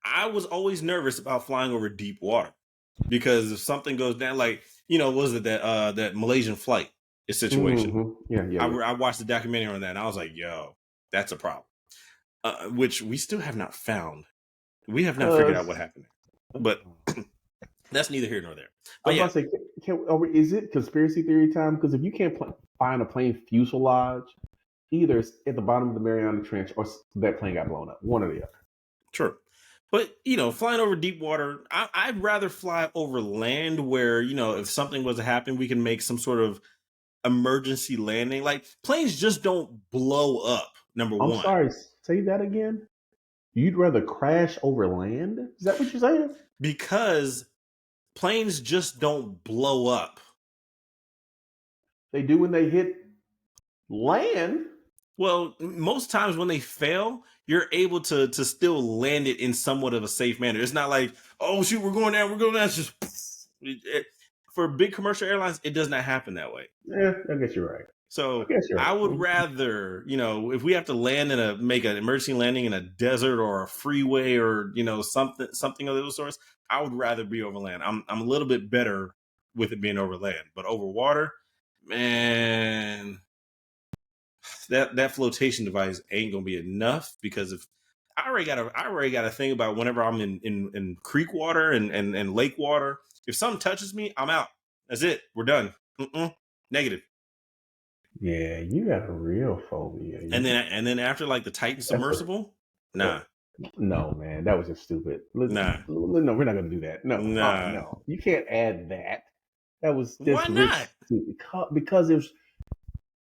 I was always nervous about flying over deep water because if something goes down, like what was it that Malaysian flight situation? Yeah. I watched the documentary on that, and I was like, yo, that's a problem. Which we still have not found. We have not figured out what happened. But that's neither here nor there. But I was about to say, is it conspiracy theory time? Because if you can't find a plane fuselage, either it's at the bottom of the Mariana Trench or that plane got blown up. One or the other. True. But, flying over deep water, I'd rather fly over land where, if something was to happen, we can make some sort of emergency landing. Like, planes just don't blow up, number one. I'm sorry, say that again? You'd rather crash over land? Is that what you're saying? Because planes just don't blow up. They do when they hit land. Well, most times when they fail, you're able to still land it in somewhat of a safe manner. It's not like, oh shoot, we're going down. It's just For big commercial airlines, it does not happen that way. Yeah, I guess you're right. So Right. I would rather, if we have to make an emergency landing in a desert or a freeway or something of those sorts, I would rather be over land. I'm a little bit better with it being over land, but over water, man, that flotation device ain't gonna be enough, because if I already got to think about whenever I'm in creek water and lake water, if something touches me, I'm out. That's it. We're done. Negative. Yeah, you got a real phobia. And then after like the Titan submersible, nah. No, man, that was just stupid. Nah. No, we're not gonna do that. No, Nah. no, you can't add that. That was just Why not? Because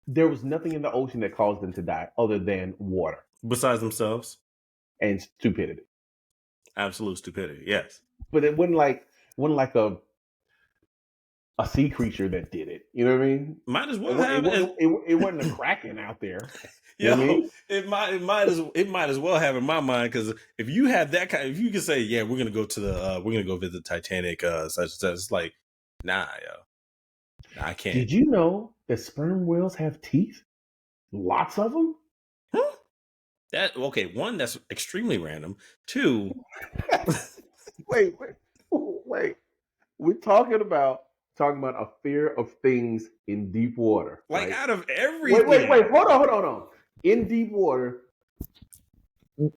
there was nothing in the ocean that caused them to die other than water Besides themselves, and stupidity. absolute stupidity. Yes, but it wasn't like a sea creature that did it. You know what I mean? might as well have it wasn't a kraken out there. You know what I mean? It might as well have in my mind, because if you have that kind, if you can say, yeah, we're gonna go visit Titanic, such and such, it's like, nah, yo, I can't. Did you know that sperm whales have teeth? Lots of them. One, that's extremely random. Two, wait. We're talking about a fear of things in deep water. like, right? out of everything. Wait. Hold on. In deep water, the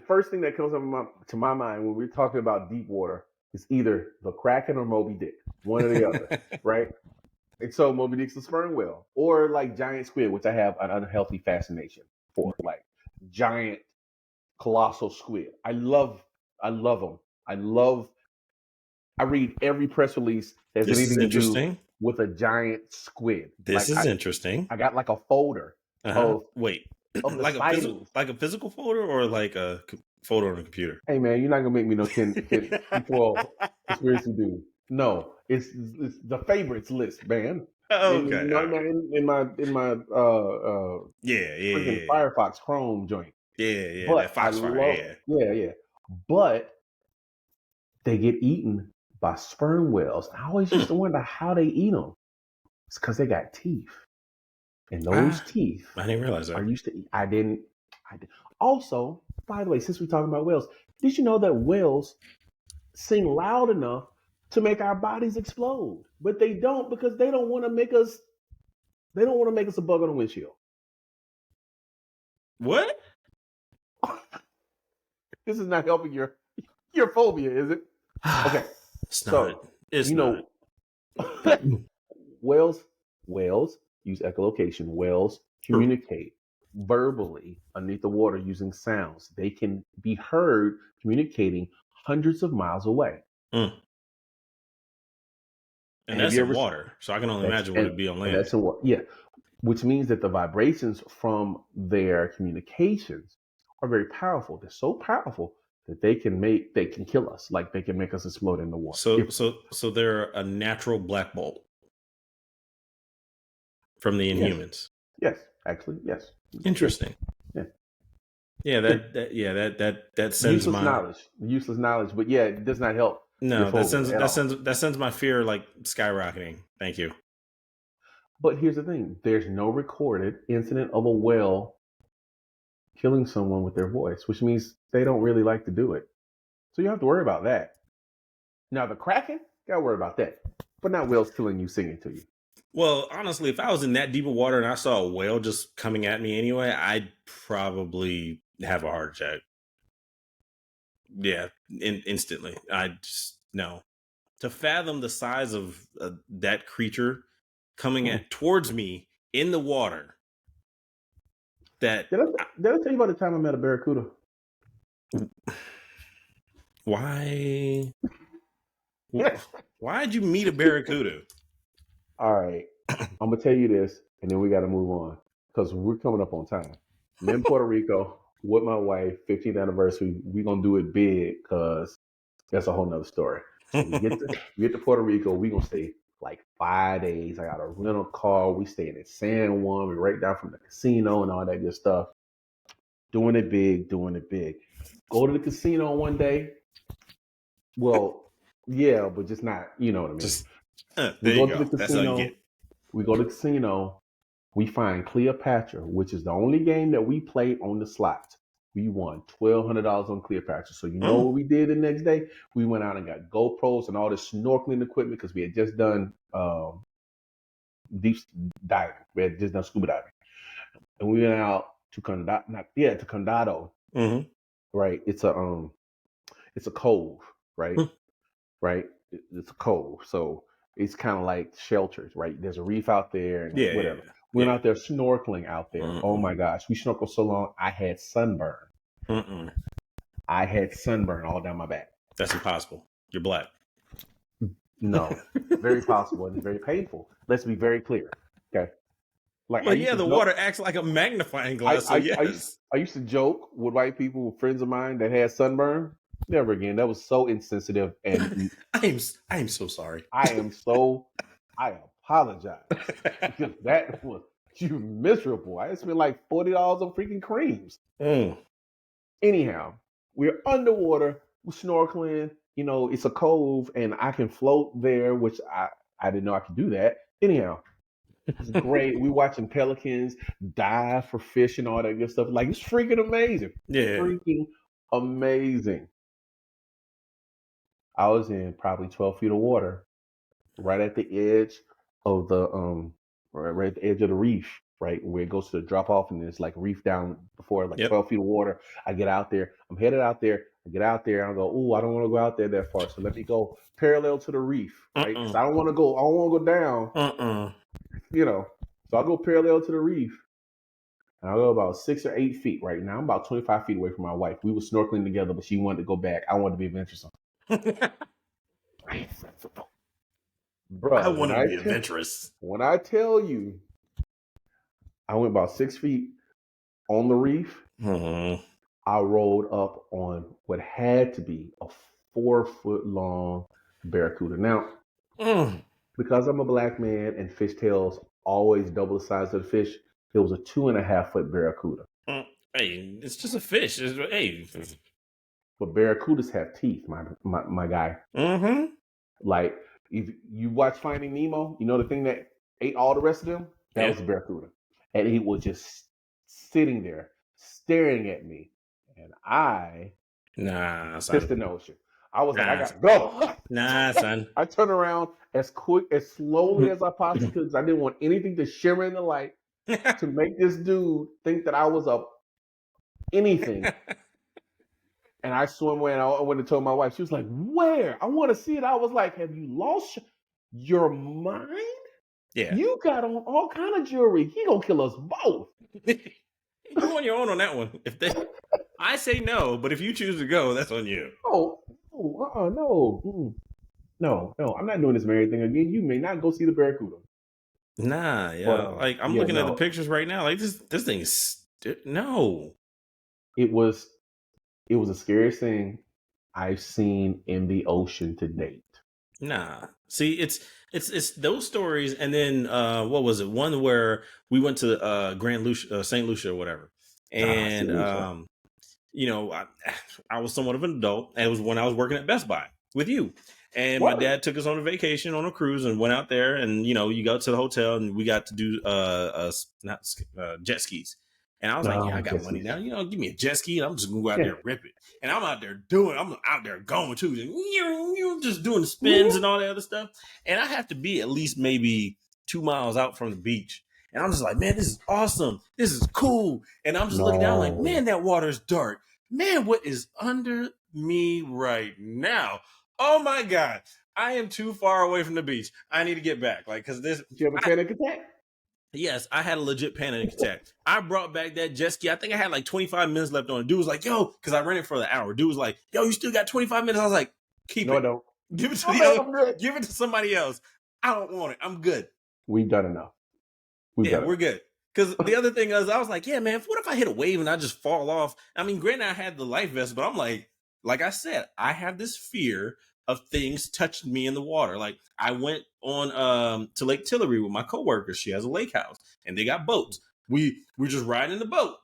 first thing that comes up to my mind when we're talking about deep water is either the Kraken or Moby Dick, one or the other, right? And so Moby Dick's a sperm whale, or like giant squid, which I have an unhealthy fascination for, like giant, colossal squid. I love them. I read every press release that has anything to do with a giant squid. This is interesting. I got like a folder of like a physical folder, or like a folder on a computer? Hey man, you're not gonna make me no 10 conspiracy dude. No, it's the favorites list, man. Oh, okay. In my Firefox Chrome joint. Yeah. But that Foxfire, yeah. But they get eaten by sperm whales. I always used to wonder how they eat them. It's because they got teeth, and those teeth. I didn't realize that. Are used to eat. I didn't. Also, by the way, since we're talking about whales, did you know that whales sing loud enough to make our bodies explode? But they don't, because they don't want to make us. They don't want to make us a bug on the windshield. What? This is not helping your phobia, is it? Okay. It's not. It's not. Whales use echolocation. Whales communicate verbally underneath the water using sounds. They can be heard communicating hundreds of miles away. And that's in water, so I can only imagine what it'd be on land. That's in water, yeah. Which means that the vibrations from their communications are very powerful. They're so powerful that they can kill us. Like, they can make us explode in the water. So they're a natural black bolt from the Inhumans. Yes, actually, yes. Interesting. Yeah. That sends useless knowledge, but yeah, it does not help. No, that sends my fear like skyrocketing. Thank you. But here's the thing: there's no recorded incident of a whale killing someone with their voice, which means they don't really like to do it. So you don't have to worry about that. Now the Kraken, gotta worry about that, but not whales killing you, singing to you. Well, honestly, if I was in that deep of water and I saw a whale just coming at me anyway, I'd probably have a heart attack. Yeah, instantly. I just, no. To fathom the size of that creature coming towards me in the water. Did I tell you about the time I met a barracuda? Why? Why'd you meet a barracuda? All right, I'm gonna tell you this, and then we got to move on because we're coming up on time. I'm in Puerto Rico with my wife, 15th anniversary. We're gonna do it big because that's a whole nother story. We get to Puerto Rico. We're gonna stay like 5 days. I got a rental car. We staying in San Juan. We're right down from the casino and all that good stuff. Doing it big. Go to the casino one day. Well, Yeah, but just not. You know what I mean. Just We there you go to the go. That's all you casino. get. We go to the casino. We find Cleopatra, which is the only game that we play on the slots. We won $1,200 on Cleopatra. So you know Mm. what we did the next day? We went out and got GoPros and all this snorkeling equipment because we had just done deep diving. We had just done scuba diving, and we went out to Condado. Mm-hmm. Right? It's a cove, right? Mm. Right? It's a cove, so it's kind of like shelters, right? There's a reef out there and Yeah, whatever. We yeah. went out there snorkeling out there. Oh Mm-mm. my gosh, we snorkeled so long I had sunburn. Mm-mm. I had sunburn all down my back. That's impossible. You're black. No, very possible and very painful. Let's be very clear. Okay, like Well, yeah, the water acts like a magnifying glass, so yes. I used to joke with white people, friends of mine that had sunburn. Never again. That was so insensitive, and I am so sorry. I apologize because that was you miserable. I spent like $40 on freaking creams. Mm. Anyhow, we're underwater, we're snorkeling. You know, it's a cove, and I can float there, which I didn't know I could do that. Anyhow, it's great. We're watching pelicans dive for fish and all that good stuff. Like it's freaking amazing. Yeah. Freaking amazing. I was in probably 12 feet of water, right at the edge of the right at the edge of the reef, right where it goes to the drop off, and there's like reef down before, like Yep. 12 feet of water. I get out there, I'm headed out there. I get out there, and I go, oh, I don't want to go out there that far, so let me go parallel to the reef, right? Because I don't want to go down, you know. So I go parallel to the reef, and I go about 6 or 8 feet. Right now, I'm about 25 feet away from my wife. We were snorkeling together, but she wanted to go back. I wanted to be adventurous. Bruh, I wanted to be adventurous. When I tell you, I went about 6 feet on the reef. Mm-hmm. I rolled up on what had to be a 4-foot long barracuda. Now, because I'm a black man and fishtails always double the size of the fish, it was a 2.5-foot barracuda. Hey, it's just a fish. Hey, but barracudas have teeth, my guy. Mm-hmm. Like if you watch Finding Nemo, you know the thing that ate all the rest of them? That was a barracuda. And he was just sitting there staring at me. And I pissed in the ocean. I was like, I gotta go. Nah, son. I turned around as slowly as I possibly could because I didn't want anything to shimmer in the light to make this dude think that I was anything. And I swam away, and I went and told my wife. She was like, where? I want to see it. I was like, have you lost your mind? Yeah. You got on all kind of jewelry. He gonna kill us both. You're on your own on that one. I say no, but if you choose to go, that's on you. No. I'm not doing this married thing again. You may not go see the barracuda. Nah, yeah. Like I'm looking at the pictures right now. Like this thing is no. It was the scariest thing I've seen in the ocean to date. Nah. See, it's those stories, and then what was it? One where we went to St. Lucia or whatever, and you know, I was somewhat of an adult. And it was when I was working at Best Buy with you, and my dad took us on a vacation on a cruise and went out there, and you know, you go to the hotel and we got to do jet skis. And I was like, yeah, I got money now. You know, give me a jet ski and I'm just going to go out there and rip it. And I'm out there going too. Just doing the spins and all that other stuff. And I have to be at least maybe 2 miles out from the beach. And I'm just like, man, this is awesome. This is cool. And I'm just looking down like, man, that water's dark. Man, what is under me right now? Oh my God. I am too far away from the beach. I need to get back. Like, because this. Did you have a panic attack? Yes, I had a legit panic attack. I brought back that jet ski. I think I had like 25 minutes left on it. Dude was like, yo, because I ran it for the hour. Dude was like, yo, you still got 25 minutes? I was like, keep it. No, I don't. Give it to give it to somebody else. I don't want it. I'm good. We've done enough. We're good. Because the other thing is, I was like, yeah, man, what if I hit a wave and I just fall off? I mean, granted, I had the life vest, but I'm like I said, I have this fear of things touching me in the water. Like I went on to Lake Tillery with my coworker. She has a lake house and they got boats. We're just riding the boat.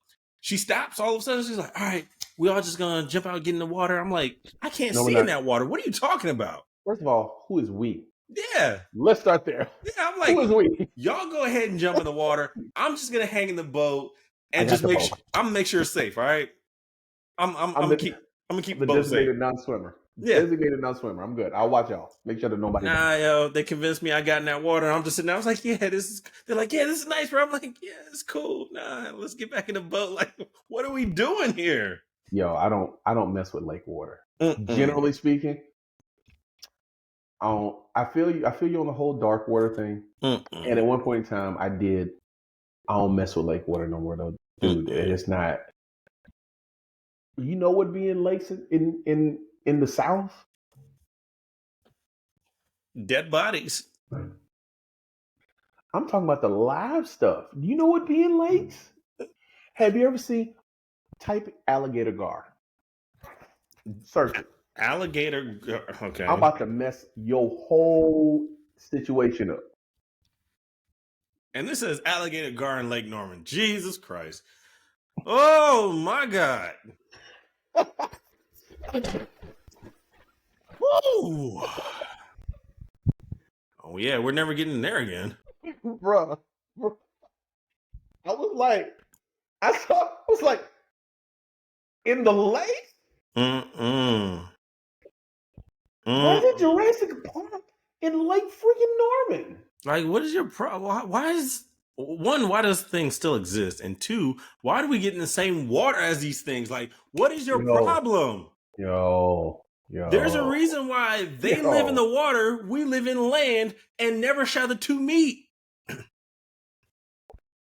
She stops all of a sudden. She's like, all right, we all just gonna jump out and get in the water. I'm like, I can't see in that water. What are you talking about? First of all, who is we? Yeah. Let's start there. Yeah, I'm Who is like, we? y'all go ahead and jump in the water. I'm just gonna hang in the boat I and got just the boat. I'm gonna make sure it's safe. All right. I'm the I'm gonna keep the the boat safe. designated non-swimmer. Yeah. Designated non-swimmer. I'm good. I'll watch y'all. Make sure that nobody dies. Nah, yo, they convinced me I got in that water. And I'm just sitting there. I was like, yeah, this is. They're like, yeah, this is nice, bro. I'm like, yeah, it's cool. Nah, let's get back in the boat. Like, what are we doing here? Yo, I don't mess with lake water. Mm-mm. Generally speaking, I don't. I feel you. I feel you on the whole dark water thing. Mm-mm. And at one point in time, I did. I don't mess with lake water no more, though, dude. It's not. You know what being lakes in the South? Dead bodies. I'm talking about the live stuff. Do you know what being lakes? Have you ever seen type alligator gar? Search it. Alligator. Okay. I'm about to mess your whole situation up. And this says alligator gar in Lake Norman. Jesus Christ. Oh my God. Woo. Oh yeah, we're never getting there again. Bruh. I was like, in the lake? Mm-mm. Why is it Jurassic Park in Lake freaking Norman? Like, what is your problem? Why is one? Why does things still exist? And two, why do we get in the same water as these things? Like, what is your problem? Yo. There's a reason why they live in the water, we live in land, and never shall the two meet.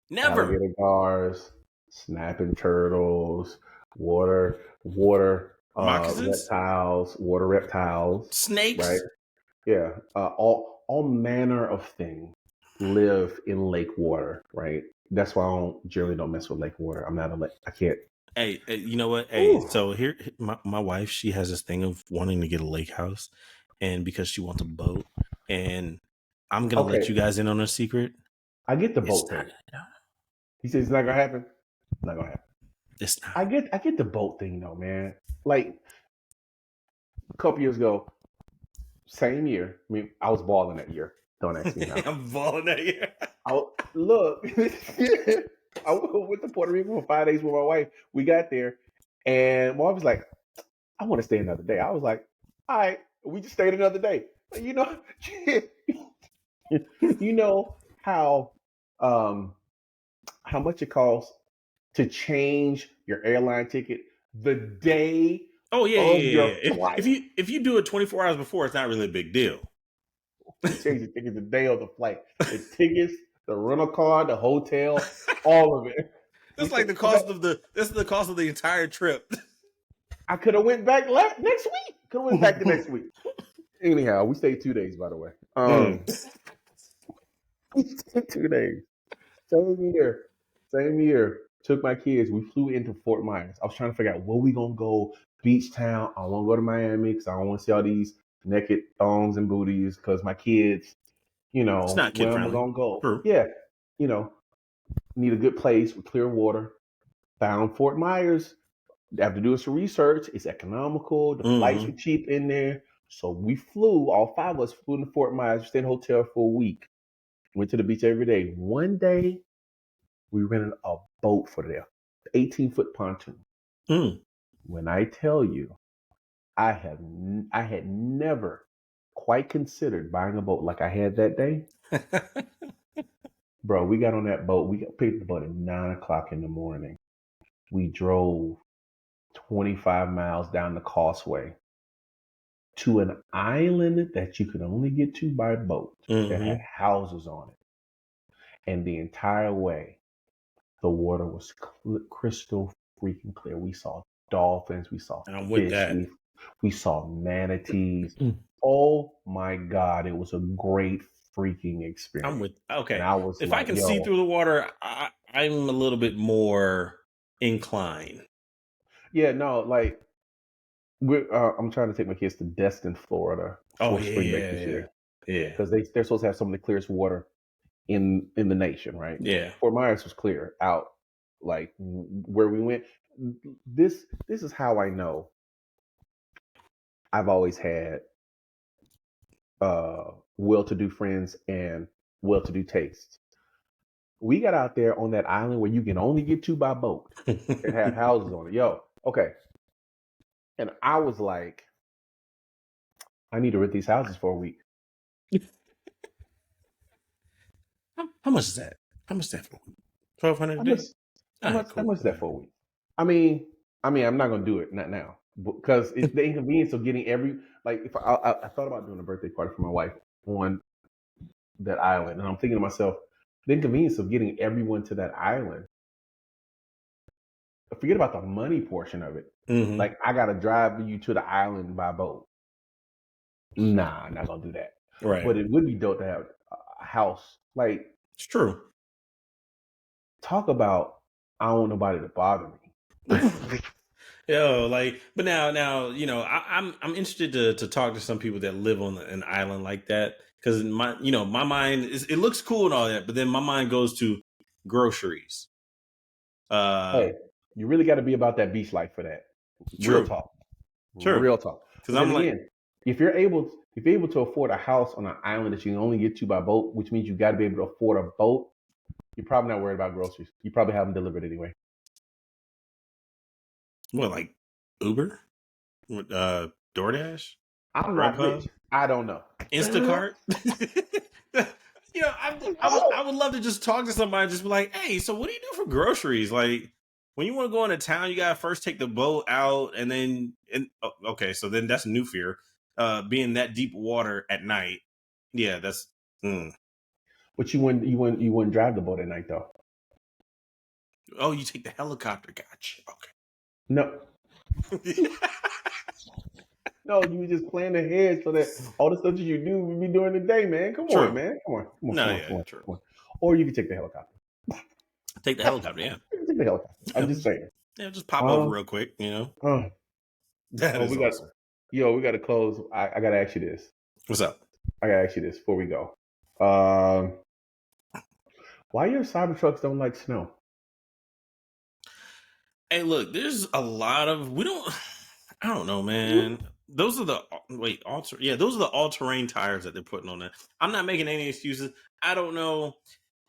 Never. Alligator gars, snapping turtles, water Moccasins, reptiles, water reptiles, snakes, right? Yeah, all manner of things live in lake water, right? That's why I generally don't mess with lake water. I'm not a lake. I can't. Hey, you know what? Hey, ooh. So here, my wife, she has this thing of wanting to get a lake house, and because she wants a boat, and I'm gonna let you guys in on a secret. I get the boat thing. He says it's not gonna happen. It's not gonna happen. It's not. I get the boat thing though, man. Like a couple years ago, same year. I mean, I was balling that year. Don't ask me how. I'm balling that year. Look, I went to Puerto Rico for 5 days with my wife. We got there, and my wife was like, "I want to stay another day." I was like, "All right." We just stayed another day. You know, you know how much it costs to change your airline ticket the day. Oh yeah, of yeah. Your flight. If you do it 24 hours before, it's not really a big deal. We change the ticket the day of the flight. The tickets, the rental car, the hotel, all of it. That's like the cost of the entire trip. I could have went back next week. Could have went back the next week. Anyhow, we stayed 2 days, by the way. We stayed 2 days. Same year. Took my kids. We flew into Fort Myers. I was trying to figure out where we gonna go. Beach town. I want to go to Miami because I don't want to see all these naked thongs and booties. Because my kids, it's not kid where friendly. am I gonna go? True. Yeah, need a good place with clear water. Found Fort Myers. After doing some research, it's economical. The flights were cheap in there. So we flew, all 5 of us flew into Fort Myers, stayed in a hotel for a week. Went to the beach every day. One day, we rented a boat for there, 18-foot pontoon. When I tell you, I had never quite considered buying a boat like I had that day. Bro, we got on that boat. We picked the boat at 9:00 in the morning. We drove 25 miles down the causeway to an island that you could only get to by boat that had houses on it. And the entire way, the water was crystal freaking clear. We saw dolphins. We saw fish. We saw manatees. Oh my God. It was a great freaking experience. Okay. And I was if I can see through the water, I'm a little bit more inclined. Yeah, no, like I'm trying to take my kids to Destin, Florida for spring break this year. Yeah. Because they're supposed to have some of the clearest water in the nation, right? Yeah. Fort Myers was clear out, like where we went. This is how I know I've always had well-to-do friends and well-to-do tastes. We got out there on that island where you can only get to by boat. It had houses on it. Yo, okay. And I was like, I need to rent these houses for a week. How much is that? How much is that for? $1,200 a day? How much is that for a week? I mean, I'm not gonna do it, not now, because it's the inconvenience of getting if I thought about doing a birthday party for my wife on that island, and I'm thinking to myself, the inconvenience of getting everyone to that island. Forget about the money portion of it. Mm-hmm. Like, I gotta drive you to the island by boat. Nah, I'm not gonna do that. Right. But it would be dope to have a house. Like, it's true. Talk about, I don't want nobody to bother me. Yo, like, but now, you know, I'm interested to talk to some people that live on an island like that, because my mind it looks cool and all that, but then my mind goes to groceries. Hey, you really got to be about that beach life for that. True. Real talk. True. Real talk. Because I'm like, again, if you're able to afford a house on an island that you can only get to by boat, which means you got to be able to afford a boat, you're probably not worried about groceries. You probably have them delivered anyway. What, like Uber? DoorDash? I'm not rich. I don't know. Instacart? You know, I would love to just talk to somebody and just be like, hey, so what do you do for groceries? Like, when you want to go into town, you got to first take the boat out, and then, okay, so then that's a new fear. Being that deep water at night. Yeah, that's... But you wouldn't drive the boat at night, though. Oh, you take the helicopter. Gotcha. Okay. No. No, you were just planning ahead so that all the stuff that you do, we be doing today, man. Come on, man. Come on. Or you can take the helicopter. Take the helicopter, yeah. Take the helicopter. I'm just saying. Yeah, just pop over real quick, you know. That is awesome. We got to close. I got to ask you this. What's up? I got to ask you this before we go. Why your Cybertrucks don't like snow? Hey, look, there's a lot of... I don't know, man. Those are the those are the all-terrain tires that they're putting on that. I'm not making any excuses. I don't know.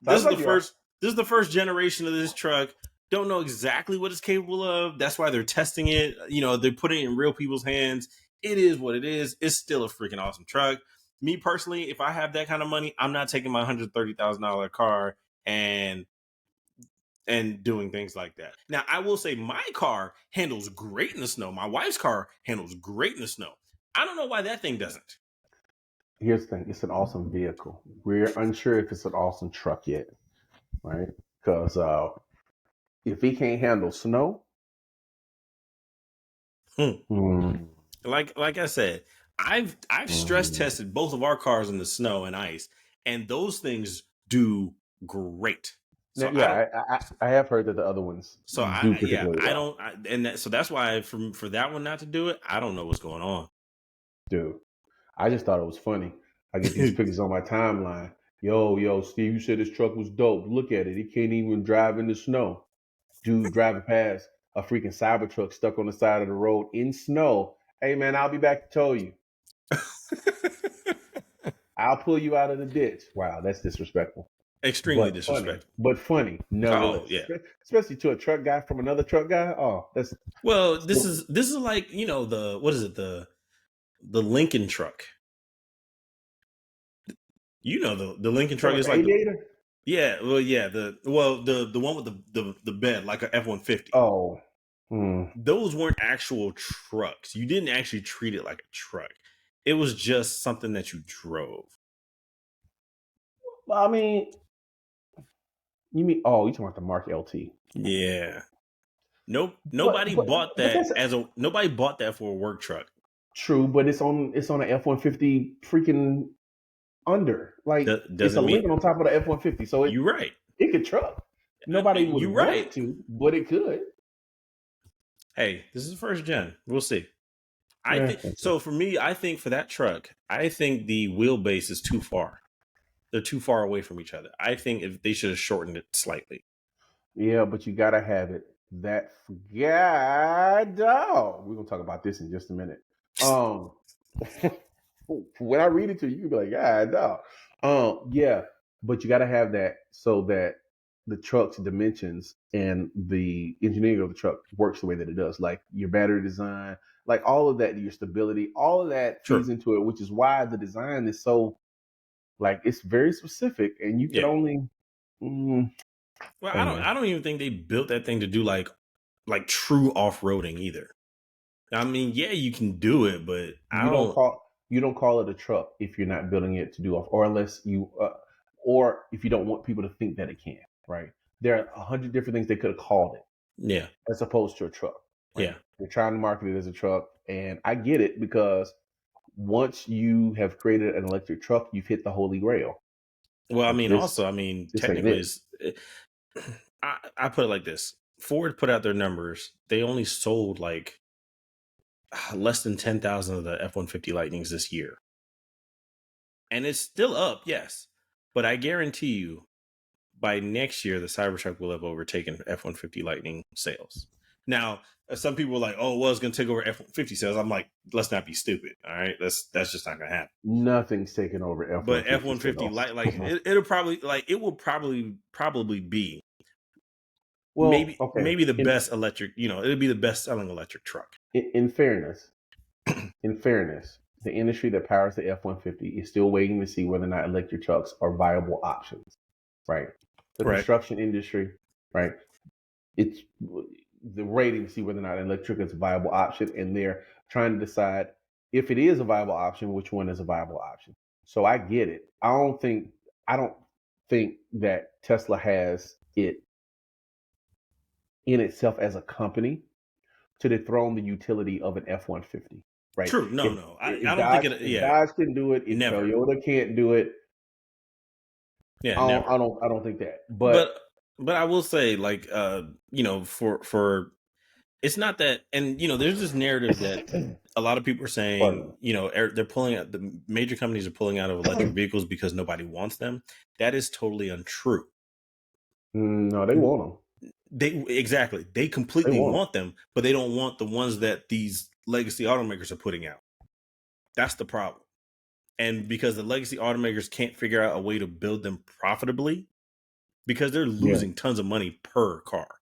This is the first generation of this truck. Don't know exactly what it's capable of. That's why they're testing it. You know, they're putting it in real people's hands. It is what it is. It's still a freaking awesome truck. Me personally, if I have that kind of money, I'm not taking my $130,000 car and doing things like that. Now, I will say my car handles great in the snow. My wife's car handles great in the snow. I don't know why that thing doesn't. Here's the thing. It's an awesome vehicle. We're unsure if it's an awesome truck yet, right? Because if he can't handle snow... Like I said, I've stress tested both of our cars in the snow and ice, and those things do great. So I have heard that the other ones do particularly well. So that's why for that one not to do it, I don't know what's going on. Dude, I just thought it was funny. I get these pictures on my timeline. Yo, Steve, you said this truck was dope. Look at it. He can't even drive in the snow. Dude driving past a freaking Cybertruck stuck on the side of the road in snow. Hey, man, I'll be back to tow you. I'll pull you out of the ditch. Wow, that's disrespectful. Extremely disrespectful. But funny. No. Yeah. Especially to a truck guy from another truck guy. Oh, that's... Well, this is like, you know, the Lincoln truck. You know, the Lincoln truck is like Aviator? The one with the bed, like a F-150. Oh. Those weren't actual trucks. You didn't actually treat it like a truck. It was just something that you drove. Well, I mean, you talking about the Mark LT? Yeah. Nobody bought that nobody bought that for a work truck. True, but it's on an F-150 freaking under. Like, it's a Lincoln on top of the F-150. So you're right. It could truck. Nobody would want to, but it could. Hey, this is the first gen. We'll see. I think so. For me, I think for that truck, I think the wheelbase is too far. They're too far away from each other. I think if they should have shortened it slightly. Yeah, but you gotta have it. That we're gonna talk about this in just a minute. when I read it to you, you can be like, yeah, no. Yeah, but you got to have that so that the truck's dimensions and the engineering of the truck works the way that it does. Like your battery design, like all of that, your stability, all of that feeds True. into it, which is why the design is so like it's very specific, and you can Yeah. only. Mm, Well, hey man, I don't even think they built that thing to do like true off roading either. I mean, yeah, you can do it, but I you don't don't. call you don't call it a truck if you're not building it to do off, or unless you, or if you don't want people to think that it can. Right? There are 100 different things they could have called it Yeah. as opposed to a truck. Right? Yeah. They're trying to market it as a truck, and I get it because once you have created an electric truck, you've hit the holy grail. Well, I Like mean, this, also, I mean, this ain't technically, it. is I put it like this: Ford put out their numbers. They only sold like less than 10,000 of the F-150 Lightnings this year, and it's still up, yes. But I guarantee you, by next year, the Cybertruck will have overtaken F-150 Lightning sales. Now, some people are like, "Oh, well, it's going to take over F-150 sales." I'm like, let's not be stupid. All right, that's just not going to happen. Nothing's taken over F one But fifty F-150 sales. light, like it'll probably like it will probably be Well, okay. maybe the best electric. It'll be the best selling electric truck. In fairness, the industry that powers the F 150 is still waiting to see whether or not electric trucks are viable options, right? The Right. construction industry, right? It's the waiting to see whether or not electric is a viable option, and they're trying to decide if it is a viable option, which one is a viable option. So I get it. I don't think that Tesla has it in itself as a company to dethrone the utility of an F 150. Right? True. No, If no. I if don't think Dodge it. if Yeah. Dodge can do it, if Never. Toyota can't do it, Yeah. Never. I don't think that. But But I will say, like, for it's not that, and there's this narrative that a lot of people are saying, pardon they're pulling out, the major companies are pulling out of electric vehicles because nobody wants them. That is totally untrue. no, they want them. They They completely want them. want them, but they don't want the ones that these legacy automakers are putting out. That's the problem. And because the legacy automakers can't figure out a way to build them profitably, because they're Yeah. losing tons of money per car.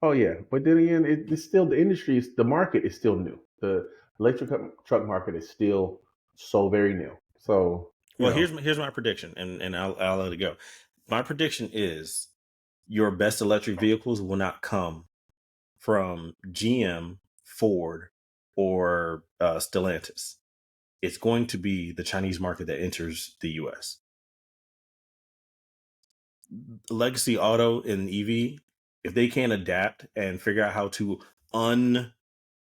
Oh yeah, but then again, it's still the market is still new. The electric truck market is still so very new. So you Well, know, here's my prediction, and I'll let it go. My prediction is your best electric vehicles will not come from GM, Ford, or Stellantis. It's going to be the Chinese market that enters the US. Legacy auto and EV, if they can't adapt and figure out how to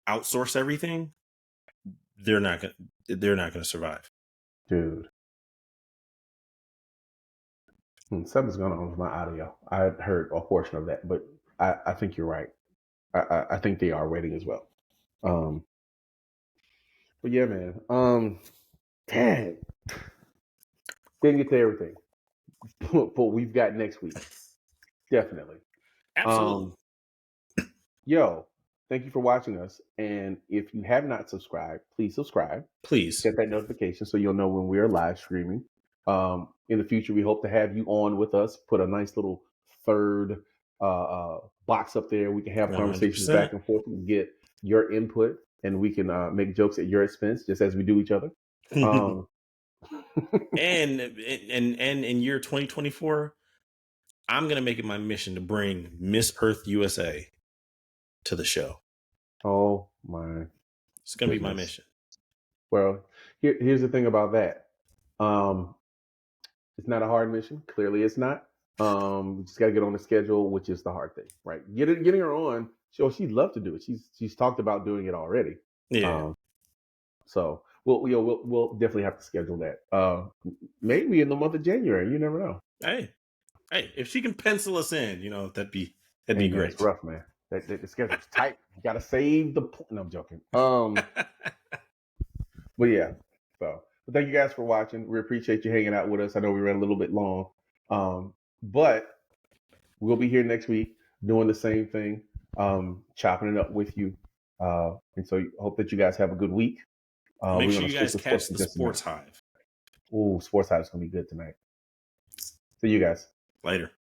outsource everything, they're not gonna survive. dude, something's going on with my audio. I heard a portion of that, but I think you're right. I think they are waiting as well. Um, but yeah, man. Dang, didn't get to everything, but we've got next week definitely. Absolutely. Um, yo, thank you for watching us, and if you have not subscribed, please subscribe. Please. Set that notification so you'll know when we're live streaming. In the future, we hope to have you on with us. Put a nice little third box up there. We can have conversations 100%. back and forth. We can get your input, and we can make jokes at your expense, just as we do each other. Um, and in year 2024, I'm gonna make it my mission to bring Miss Earth USA to the show. oh my! It's gonna be my Goodness. mission. Well, here's the thing about that. Um, it's not a hard mission. Clearly, it's not. We just got to get on the schedule, which is the hard thing, right? Getting her on. She'd love to do it. She's talked about doing it already. Yeah. So we'll definitely have to schedule that. Maybe in the month of January. You never know. Hey, if she can pencil us in, that'd be Hey man, it's great. rough, man. The schedule's tight. You got to save the. No, I'm joking. But yeah. But thank you guys for watching. We appreciate you hanging out with us. I know we ran a little bit long, but we'll be here next week doing the same thing, chopping it up with you. And so hope that you guys have a good week. Make We're sure gonna you stick guys with sports catch for the just a minute. Sports Hive. Ooh, Sports Hive is gonna be good tonight. See you guys. Later.